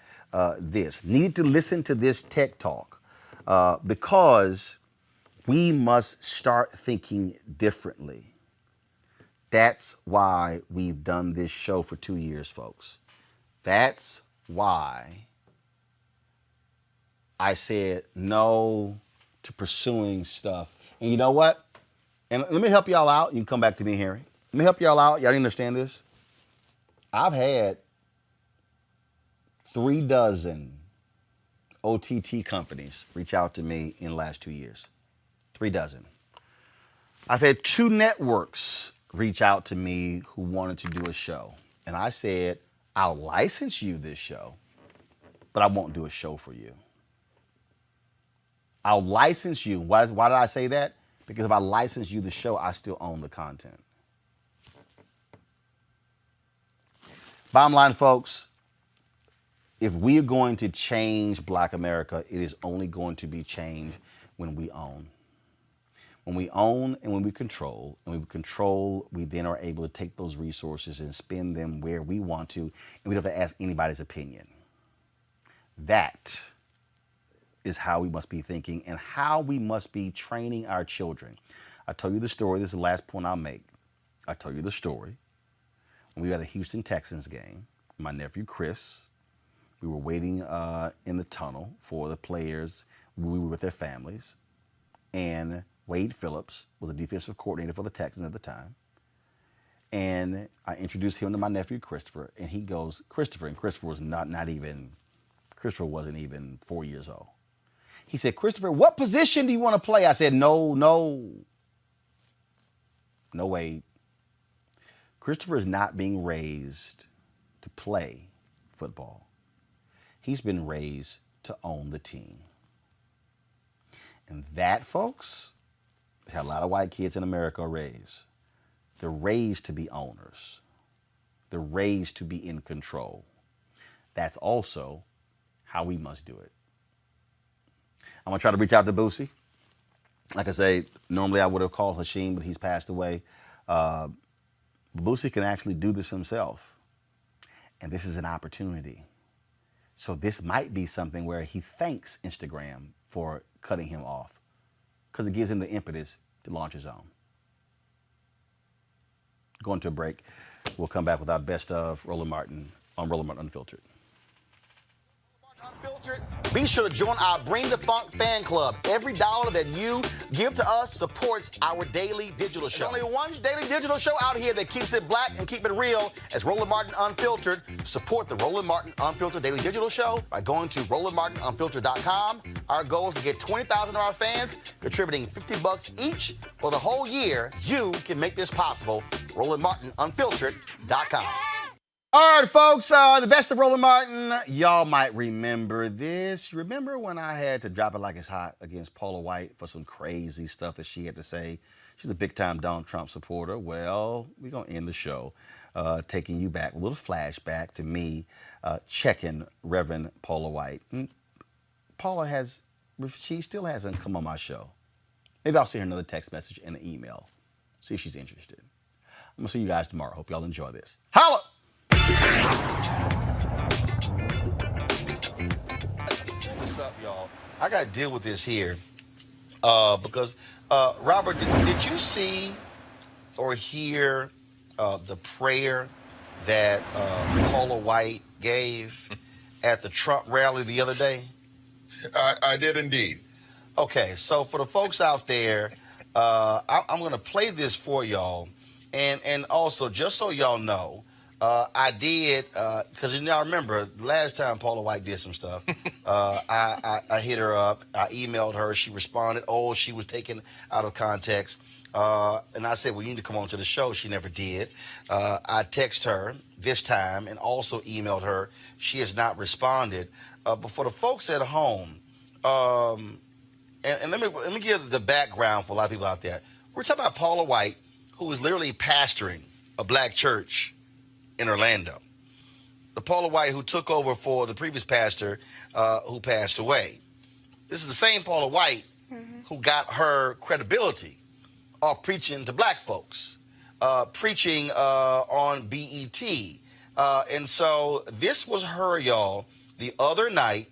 this, needed to listen to this tech talk because we must start thinking differently. That's why we've done this show for 2 years, folks. That's why I said no to pursuing stuff. And you know what? And let me help y'all out. You can come back to me, Harry. Let me help y'all out. Y'all understand this? I've had 36 OTT companies reach out to me in the last 2 years. 36. I've had 2 networks reach out to me who wanted to do a show. And I said, I'll license you this show, but I won't do a show for you. I'll license you. Why did I say that? Because if I license you the show, I still own the content. Bottom line, folks, if we are going to change Black America, it is only going to be changed when we own. When we own and when we control, we then are able to take those resources and spend them where we want to, and we don't have to ask anybody's opinion. That is how we must be thinking and how we must be training our children. I told you the story. This is the last point I'll make. I told you the story. When we were at a Houston Texans game, my nephew Chris, we were waiting in the tunnel for the players. We were with their families. And Wade Phillips was the defensive coordinator for the Texans at the time. And I introduced him to my nephew Christopher, and he goes, Christopher, and Christopher was Christopher wasn't even 4 years old. He said, Christopher, what position do you want to play? I said, no, Wade. Christopher is not being raised to play football. He's been raised to own the team. And that, folks, is how a lot of white kids in America are raised. They're raised to be owners. They're raised to be in control. That's also how we must do it. I'm going to try to reach out to Boosie. Like I say, normally I would have called Hashim, but he's passed away. Boosie can actually do this himself. And this is an opportunity. So this might be something where he thanks Instagram for cutting him off, because it gives him the impetus to launch his own. Going to a break. We'll come back with our best of Roland Martin on Roland Martin Unfiltered. Be sure to join our Bring the Funk fan club. Every dollar that you give to us supports our daily digital show. There's only one daily digital show out here that keeps it black and keep it real as Roland Martin Unfiltered. Support the Roland Martin Unfiltered daily digital show by going to RolandMartinUnfiltered.com. Our goal is to get 20,000 of our fans contributing $50 each for the whole year. You can make this possible. RolandMartinUnfiltered.com. All right, folks, the best of Roland Martin. Y'all might remember this. Remember when I had to drop it like it's hot against Paula White for some crazy stuff that she had to say? She's a big-time Donald Trump supporter. Well, we're going to end the show taking you back, a little flashback to me checking Reverend Paula White. Paula she still hasn't come on my show. Maybe I'll send her another text message and an email. See if she's interested. I'm going to see you guys tomorrow. Hope y'all enjoy this. Holla! What's up, y'all? I got to deal with this here because, Robert, did you see or hear the prayer that Paula White gave at the Trump rally the other day? I did indeed. Okay, so for the folks out there, I'm going to play this for y'all. And also, just so y'all know, I did, because I remember last time Paula White did some stuff, I hit her up, I emailed her, she responded, she was taken out of context, and I said, well, you need to come on to the show. She never did. I texted her this time and also emailed her. She has not responded. But for the folks at home, and let me give the background for a lot of people out there. We're talking about Paula White, who is literally pastoring a black church in Orlando. The Paula White who took over for the previous pastor who passed away. This is the same Paula White who got her credibility off preaching to black folks, preaching on BET. And so this was her, y'all, the other night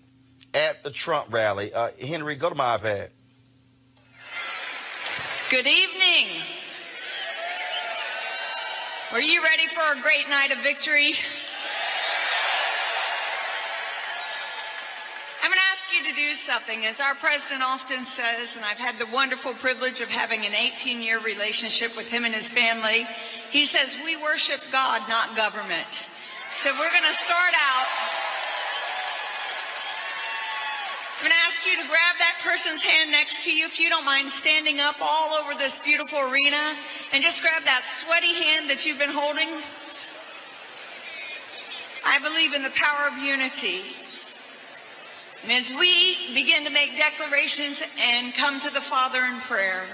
at the Trump rally. Henry, go to my iPad. Good evening. Are you ready for a great night of victory? I'm going to ask you to do something. As our president often says, and I've had the wonderful privilege of having an 18-year relationship with him and his family, he says, we worship God, not government. So we're going to start out. I'm going to ask you to grab that person's hand next to you, if you don't mind standing up all over this beautiful arena, and just grab that sweaty hand that you've been holding. I believe in the power of unity. And as we begin to make declarations and come to the Father in prayer,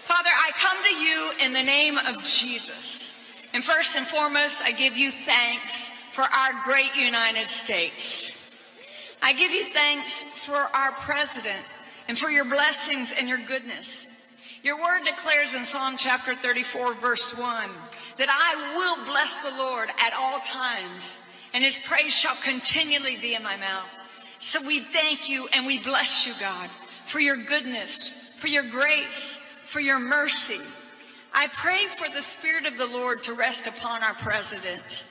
Father, I come to you in the name of Jesus. And first and foremost, I give you thanks for our great United States. I give you thanks for our president and for your blessings and your goodness. Your word declares in Psalm chapter 34, verse 1, that I will bless the Lord at all times, and his praise shall continually be in my mouth. So we thank you and we bless you, God, for your goodness, for your grace, for your mercy. I pray for the Spirit of the Lord to rest upon our president.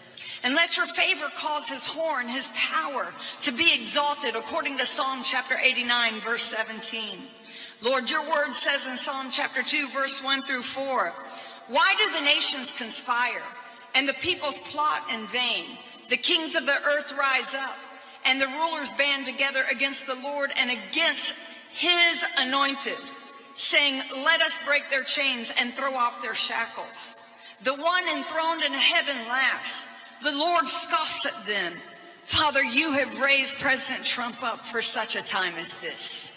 And let your favor cause his horn, his power, to be exalted according to Psalm chapter 89, verse 17. Lord, your word says in Psalm chapter 2, verse 1 through 4, why do the nations conspire and the peoples plot in vain? The kings of the earth rise up and the rulers band together against the Lord and against his anointed, saying, let us break their chains and throw off their shackles. The one enthroned in heaven laughs. The Lord scoffs at them. Father, you have raised President Trump up for such a time as this.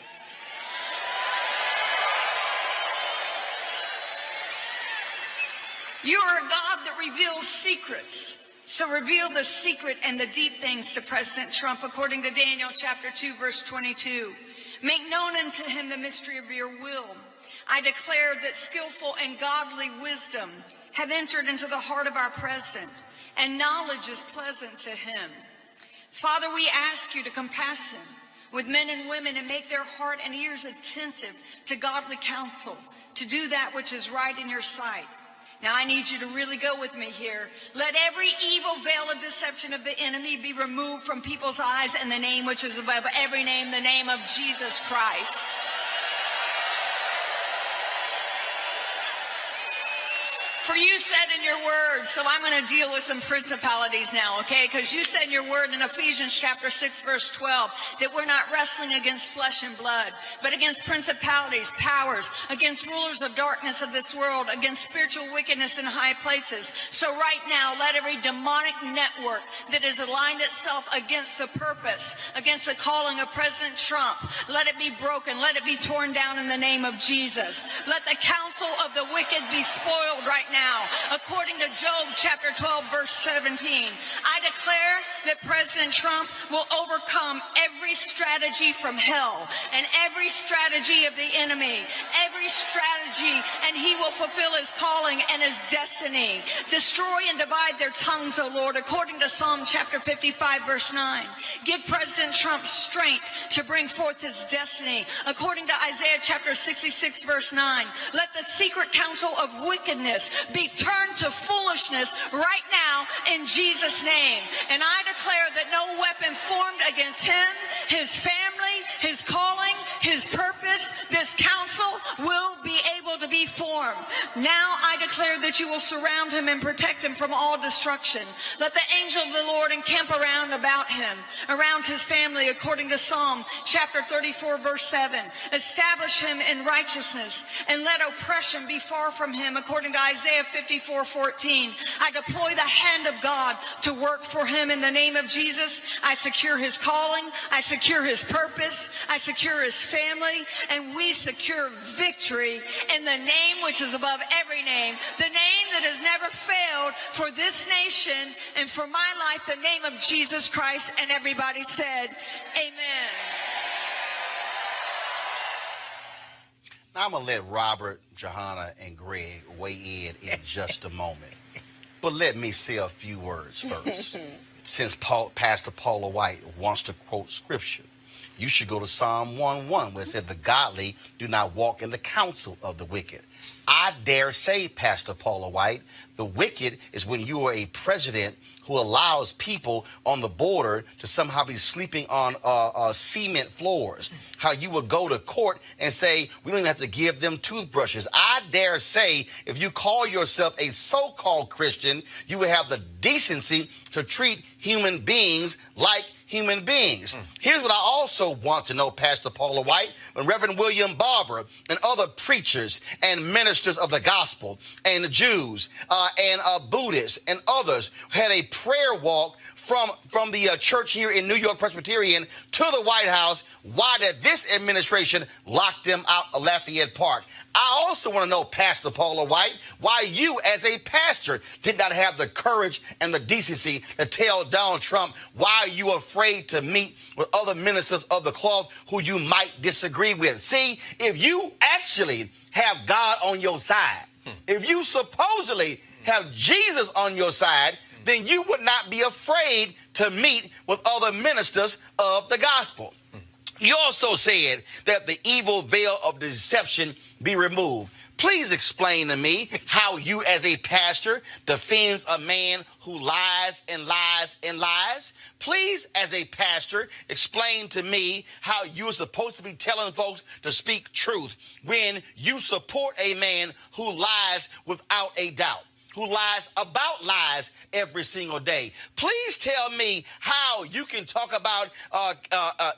You are a God that reveals secrets. So reveal the secret and the deep things to President Trump, according to Daniel chapter 2, verse 22. Make known unto him the mystery of your will. I declare that skillful and godly wisdom have entered into the heart of our president, and knowledge is pleasant to him. Father, we ask you to compass him with men and women and make their heart and ears attentive to godly counsel, to do that which is right in your sight. Now, I need you to really go with me here. Let every evil veil of deception of the enemy be removed from people's eyes in the name which is above every name, the name of Jesus Christ. For you said in your word, so I'm going to deal with some principalities now, okay? Because you said in your word in Ephesians chapter 6, verse 12, that we're not wrestling against flesh and blood, but against principalities, powers, against rulers of darkness of this world, against spiritual wickedness in high places. So right now, let every demonic network that has aligned itself against the purpose, against the calling of President Trump, let it be broken, let it be torn down in the name of Jesus. Let the counsel of the wicked be spoiled right now, according to Job chapter 12, verse 17. I declare that President Trump will overcome every strategy from hell and every strategy of the enemy, every strategy, and he will fulfill his calling and his destiny. Destroy and divide their tongues, O Lord, according to Psalm chapter 55, verse 9. Give President Trump strength to bring forth his destiny, according to Isaiah chapter 66, verse 9. Let the secret counsel of wickedness be turned to foolishness right now in Jesus' name. And I declare that no weapon formed against him, his family, his calling, his purpose, this counsel will be able to be formed. Now I declare that you will surround him and protect him from all destruction. Let the angel of the Lord encamp around about him, around his family, according to Psalm chapter 34, verse 7. Establish him in righteousness and let oppression be far from him, according to Isaiah 54:14. I deploy the hand of God to work for him in the name of Jesus. I secure his calling. I secure his purpose. I secure his family. And we secure victory in the name which is above every name, the name that has never failed for this nation and for my life, the name of Jesus Christ. And everybody said, amen. Now I'm going to let Robert, Johanna, and Greg weigh in just a moment. But let me say a few words first. Since Pastor Paula White wants to quote scripture, you should go to Psalm 1:1, where it said, the godly do not walk in the counsel of the wicked. I dare say, Pastor Paula White, the wicked is when you are a president who allows people on the border to somehow be sleeping on cement floors. How you would go to court and say, we don't even have to give them toothbrushes. I dare say, if you call yourself a so-called Christian, you would have the decency to treat human beings like human beings. Here's what I also want to know, Pastor Paula White. When Reverend William Barber and other preachers and ministers of the gospel and the Jews and Buddhists and others had a prayer walk from the church here in New York Presbyterian to the White House, why did this administration lock them out of Lafayette Park? I also want to know, Pastor Paula White, why you as a pastor did not have the courage and the decency to tell Donald Trump why you are afraid to meet with other ministers of the cloth who you might disagree with. See, if you actually have God on your side, if you supposedly have Jesus on your side, then you would not be afraid to meet with other ministers of the gospel. You also said that the evil veil of deception be removed. Please explain to me how you as a pastor defends a man who lies and lies and lies. Please, as a pastor, explain to me how you're supposed to be telling folks to speak truth when you support a man who lies without a doubt, who lies about lies every single day. Please tell me how you can talk about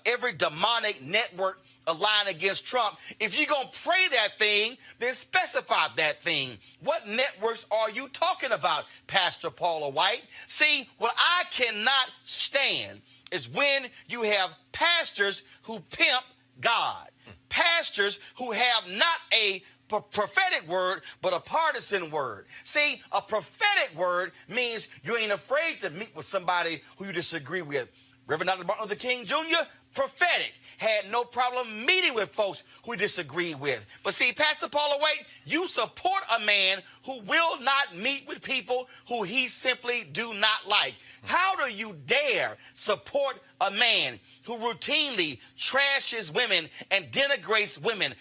every demonic network aligned against Trump. If you're going to pray that thing, then specify that thing. What networks are you talking about, Pastor Paula White? See, what I cannot stand is when you have pastors who pimp God, pastors who have not a prophetic word, but a partisan word. See, a prophetic word means you ain't afraid to meet with somebody who you disagree with. Reverend Dr. Martin Luther King Jr., prophetic, had no problem meeting with folks who disagree with. But see, Pastor Paula White, you support a man who will not meet with people who he simply do not like. How do you dare support a man who routinely trashes women and denigrates women,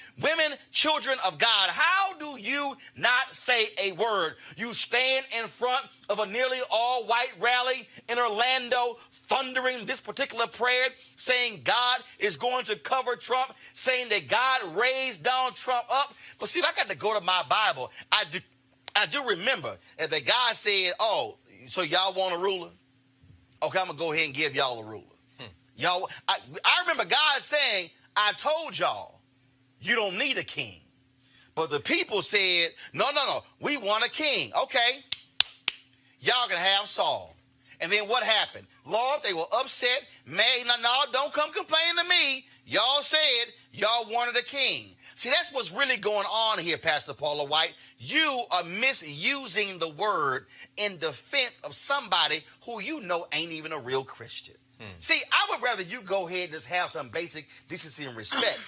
children of God? How do you not say a word? You stand in front of a nearly all-white rally in Orlando, thundering this particular prayer, saying God is going to cover Trump, saying that God raised Donald Trump up. But see, I got to go to my Bible. I do remember that God said, oh, so y'all want a ruler? Okay, I'm going to go ahead and give y'all a ruler. Y'all, I remember God saying, I told y'all, you don't need a king. But the people said, no, we want a king. Okay, y'all can have Saul. And then what happened? Lord, they were upset. Man, no, don't come complaining to me. Y'all said y'all wanted a king. See, that's what's really going on here, Pastor Paula White. You are misusing the word in defense of somebody who you know ain't even a real Christian. See, I would rather you go ahead and just have some basic decency and respect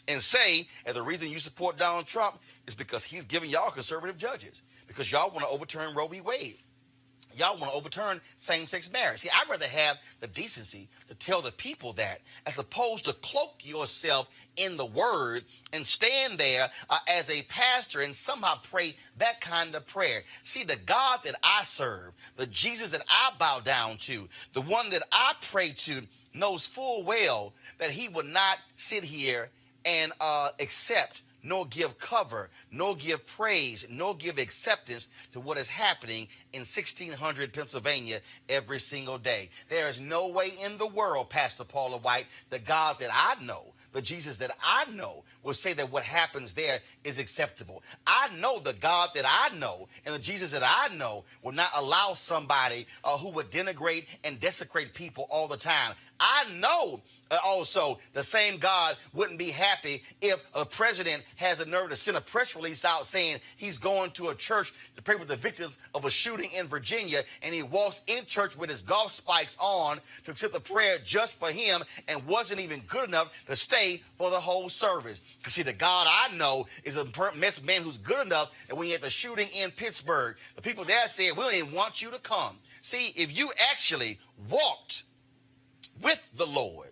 and say that the reason you support Donald Trump is because he's giving y'all conservative judges, because y'all want to overturn Roe v. Wade. Y'all want to overturn same-sex marriage. See, I'd rather have the decency to tell the people that, as opposed to cloak yourself in the word and stand there as a pastor and somehow pray that kind of prayer. See, the God that I serve, the Jesus that I bow down to, the one that I pray to, knows full well that he would not sit here and accept nor give cover, nor give praise, nor give acceptance to what is happening in 1600 Pennsylvania every single day. There is no way in the world, Pastor Paula White, the God that I know, the Jesus that I know, will say that what happens there is acceptable. I know the God that I know and the Jesus that I know will not allow somebody who would denigrate and desecrate people all the time. I know also the same God wouldn't be happy if a president has the nerve to send a press release out saying he's going to a church to pray with the victims of a shooting in Virginia, and he walks in church with his golf spikes on to accept the prayer just for him and wasn't even good enough to stay for the whole service. Because see, the God I know is a man who's good enough that when he had the shooting in Pittsburgh, the people there said, we don't even want you to come. See, if you actually walked with the Lord,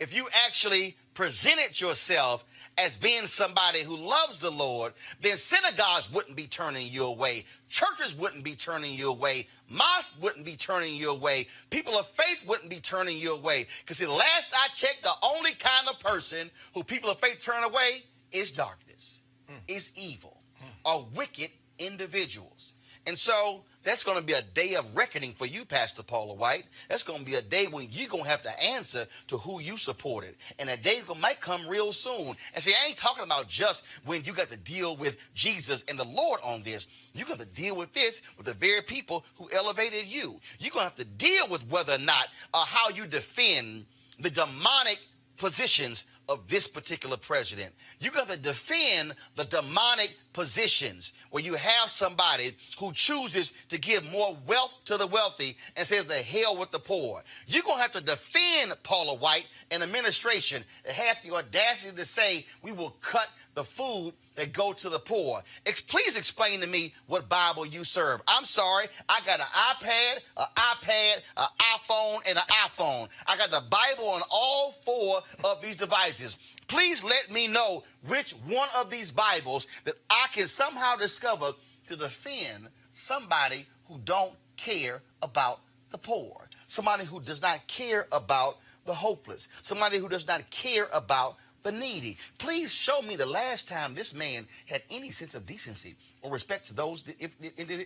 if you actually presented yourself as being somebody who loves the Lord, then synagogues wouldn't be turning you away. Churches wouldn't be turning you away. Mosques wouldn't be turning you away. People of faith wouldn't be turning you away. Because the last I checked, the only kind of person who people of faith turn away is darkness, is evil, are wicked individuals. And so that's going to be a day of reckoning for you, Pastor Paula White. That's going to be a day when you're going to have to answer to who you supported. And that day might come real soon. And see, I ain't talking about just when you got to deal with Jesus and the Lord on this. You're going to deal with this with the very people who elevated you. You're going to have to deal with whether or not how you defend the demonic positions of this particular president. You're going to defend the demonic positions where you have somebody who chooses to give more wealth to the wealthy and says the hell with the poor. You're going to have to defend Paula White and administration that have the audacity to say we will cut the food that go to the poor. Please explain to me what Bible you serve. I'm sorry, I got an iPad, an iPhone, and an iPhone. I got the Bible on all 4 of these devices. Please let me know which one of these Bibles that I can somehow discover to defend somebody who don't care about the poor, somebody who does not care about the hopeless, somebody who does not care about the needy. Please show me the last time this man had any sense of decency or respect to those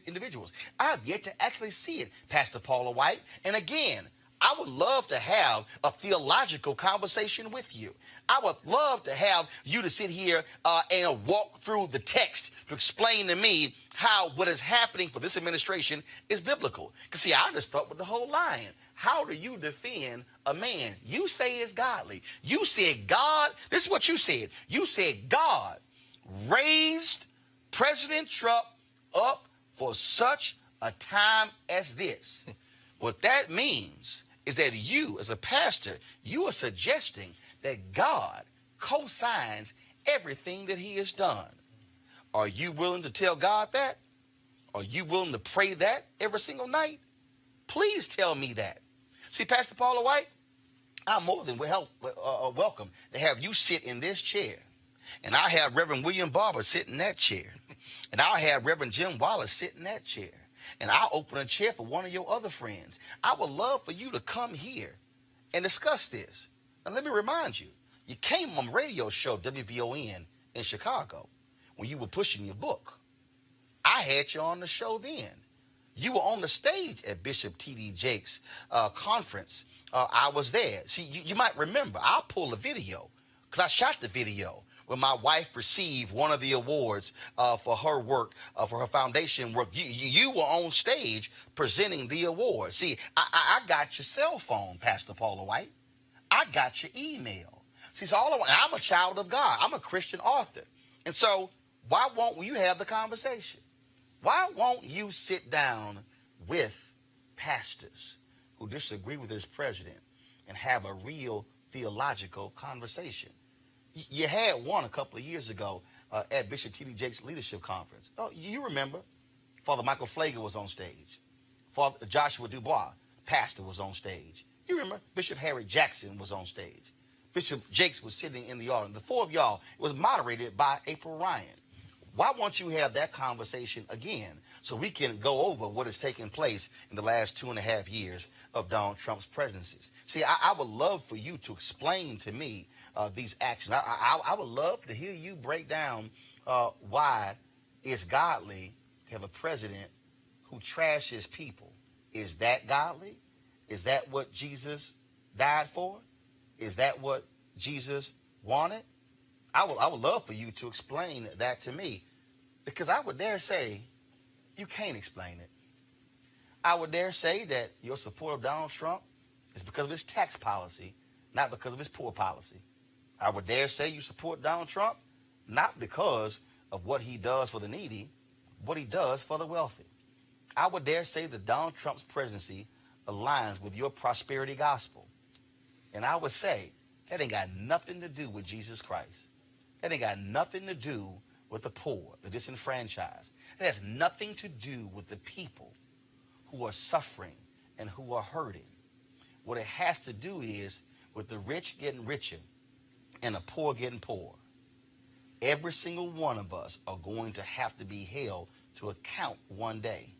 individuals. I've yet to actually see it, Pastor Paula White. And again, I would love to have a theological conversation with you. I would love to have you to sit here and walk through the text to explain to me how what is happening for this administration is biblical. Because, see, I just thought with the whole line. How do you defend a man you say is godly? You said God, this is what you said. You said God raised President Trump up for such a time as this. What that means is that you, as a pastor, you are suggesting that God co-signs everything that he has done. Are you willing to tell God that? Are you willing to pray that every single night? Please tell me that. See, Pastor Paula White, I'm more than welcome to have you sit in this chair. And I'll have Reverend William Barber sit in that chair. And I'll have Reverend Jim Wallace sit in that chair. And I'll open a chair for one of your other friends. I would love for you to come here and discuss this. And let me remind you, you came on the radio show WVON in Chicago when you were pushing your book. I had you on the show then. You were on the stage at Bishop T.D. Jakes' conference. I was there. See, you might remember, I'll pull the video because I shot the video when my wife received one of the awards for her work, for her foundation work. You were on stage presenting the award. See, I got your cell phone, Pastor Paula White. I got your email. See, so I'm a child of God. I'm a Christian author. And so why won't you have the conversation? Why won't you sit down with pastors who disagree with this president and have a real theological conversation? You had one a couple of years ago at Bishop T.D. Jakes' leadership conference. Oh, you remember? Father Michael Flager was on stage. Father Joshua Dubois, pastor, was on stage. You remember? Bishop Harry Jackson was on stage. Bishop Jakes was sitting in the audience. The 4 of y'all, it was moderated by April Ryan. Why won't you have that conversation again so we can go over what has taken place in the last 2.5 years of Donald Trump's presidencies? See, I would love for you to explain to me these actions. I would love to hear you break down why it's godly to have a president who trashes people. Is that godly? Is that what Jesus died for? Is that what Jesus wanted? I would love for you to explain that to me, because I would dare say you can't explain it. I would dare say that your support of Donald Trump is because of his tax policy, not because of his poor policy. I would dare say you support Donald Trump not because of what he does for the needy, what he does for the wealthy. I would dare say that Donald Trump's presidency aligns with your prosperity gospel. And I would say that ain't got nothing to do with Jesus Christ. That ain't got nothing to do with the poor, the disenfranchised. It has nothing to do with the people who are suffering and who are hurting. What it has to do is with the rich getting richer and the poor getting poorer. Every single one of us are going to have to be held to account one day.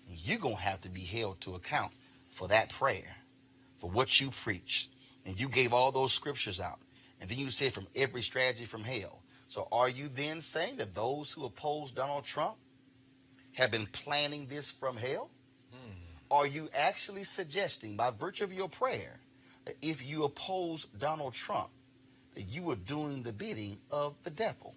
You're going to have to be held to account for that prayer, for what you preached. And you gave all those scriptures out. And then you said from every strategy from hell. So are you then saying that those who oppose Donald Trump have been planning this from hell? Are you actually suggesting, by virtue of your prayer, that if you oppose Donald Trump, that you are doing the bidding of the devil?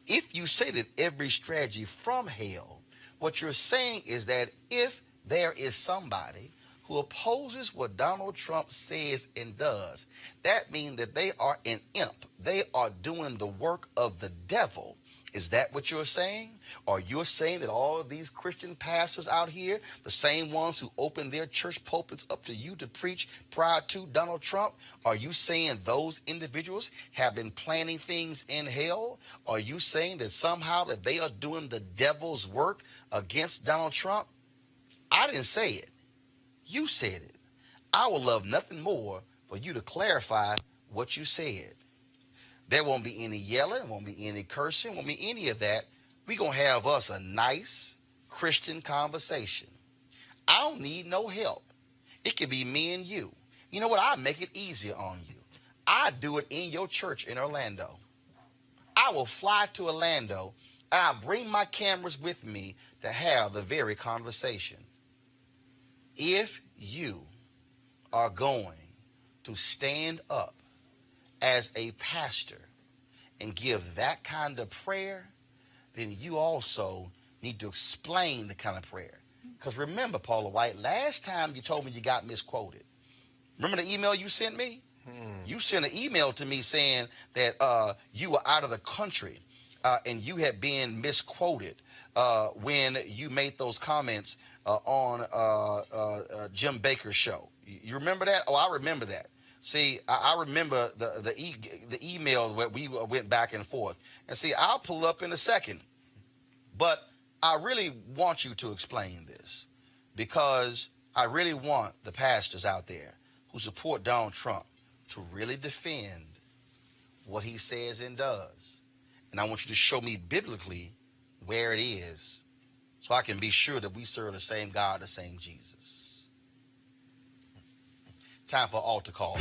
If you say that every strategy from hell, what you're saying is that if there is somebody who opposes what Donald Trump says and does, that means that they are an imp. They are doing the work of the devil. Is that what you're saying? Or you're saying that all of these Christian pastors out here, the same ones who opened their church pulpits up to you to preach prior to Donald Trump, are you saying those individuals have been planning things in hell? Are you saying that somehow that they are doing the devil's work against Donald Trump? I didn't say it. You said it. I would love nothing more for you to clarify what you said. There won't be any yelling, won't be any cursing, won't be any of that. We're going to have us a nice Christian conversation. I don't need no help. It could be me and you. You know what? I'll make it easier on you. I do it in your church in Orlando. I will fly to Orlando and I'll bring my cameras with me to have the very conversation. If you are going to stand up as a pastor and give that kind of prayer, then you also need to explain the kind of prayer. Because remember, Paula White, last time you told me you got misquoted. Remember the email you sent me? You sent an email to me saying that you were out of the country and you had been misquoted when you made those comments on Jim Baker's show. You remember that? Oh, I remember that. See, I remember the email where we went back and forth. And see, I'll pull up in a second. But I really want you to explain this because I really want the pastors out there who support Donald Trump to really defend what he says and does. And I want you to show me biblically where it is so I can be sure that we serve the same God, the same Jesus. Time for altar call.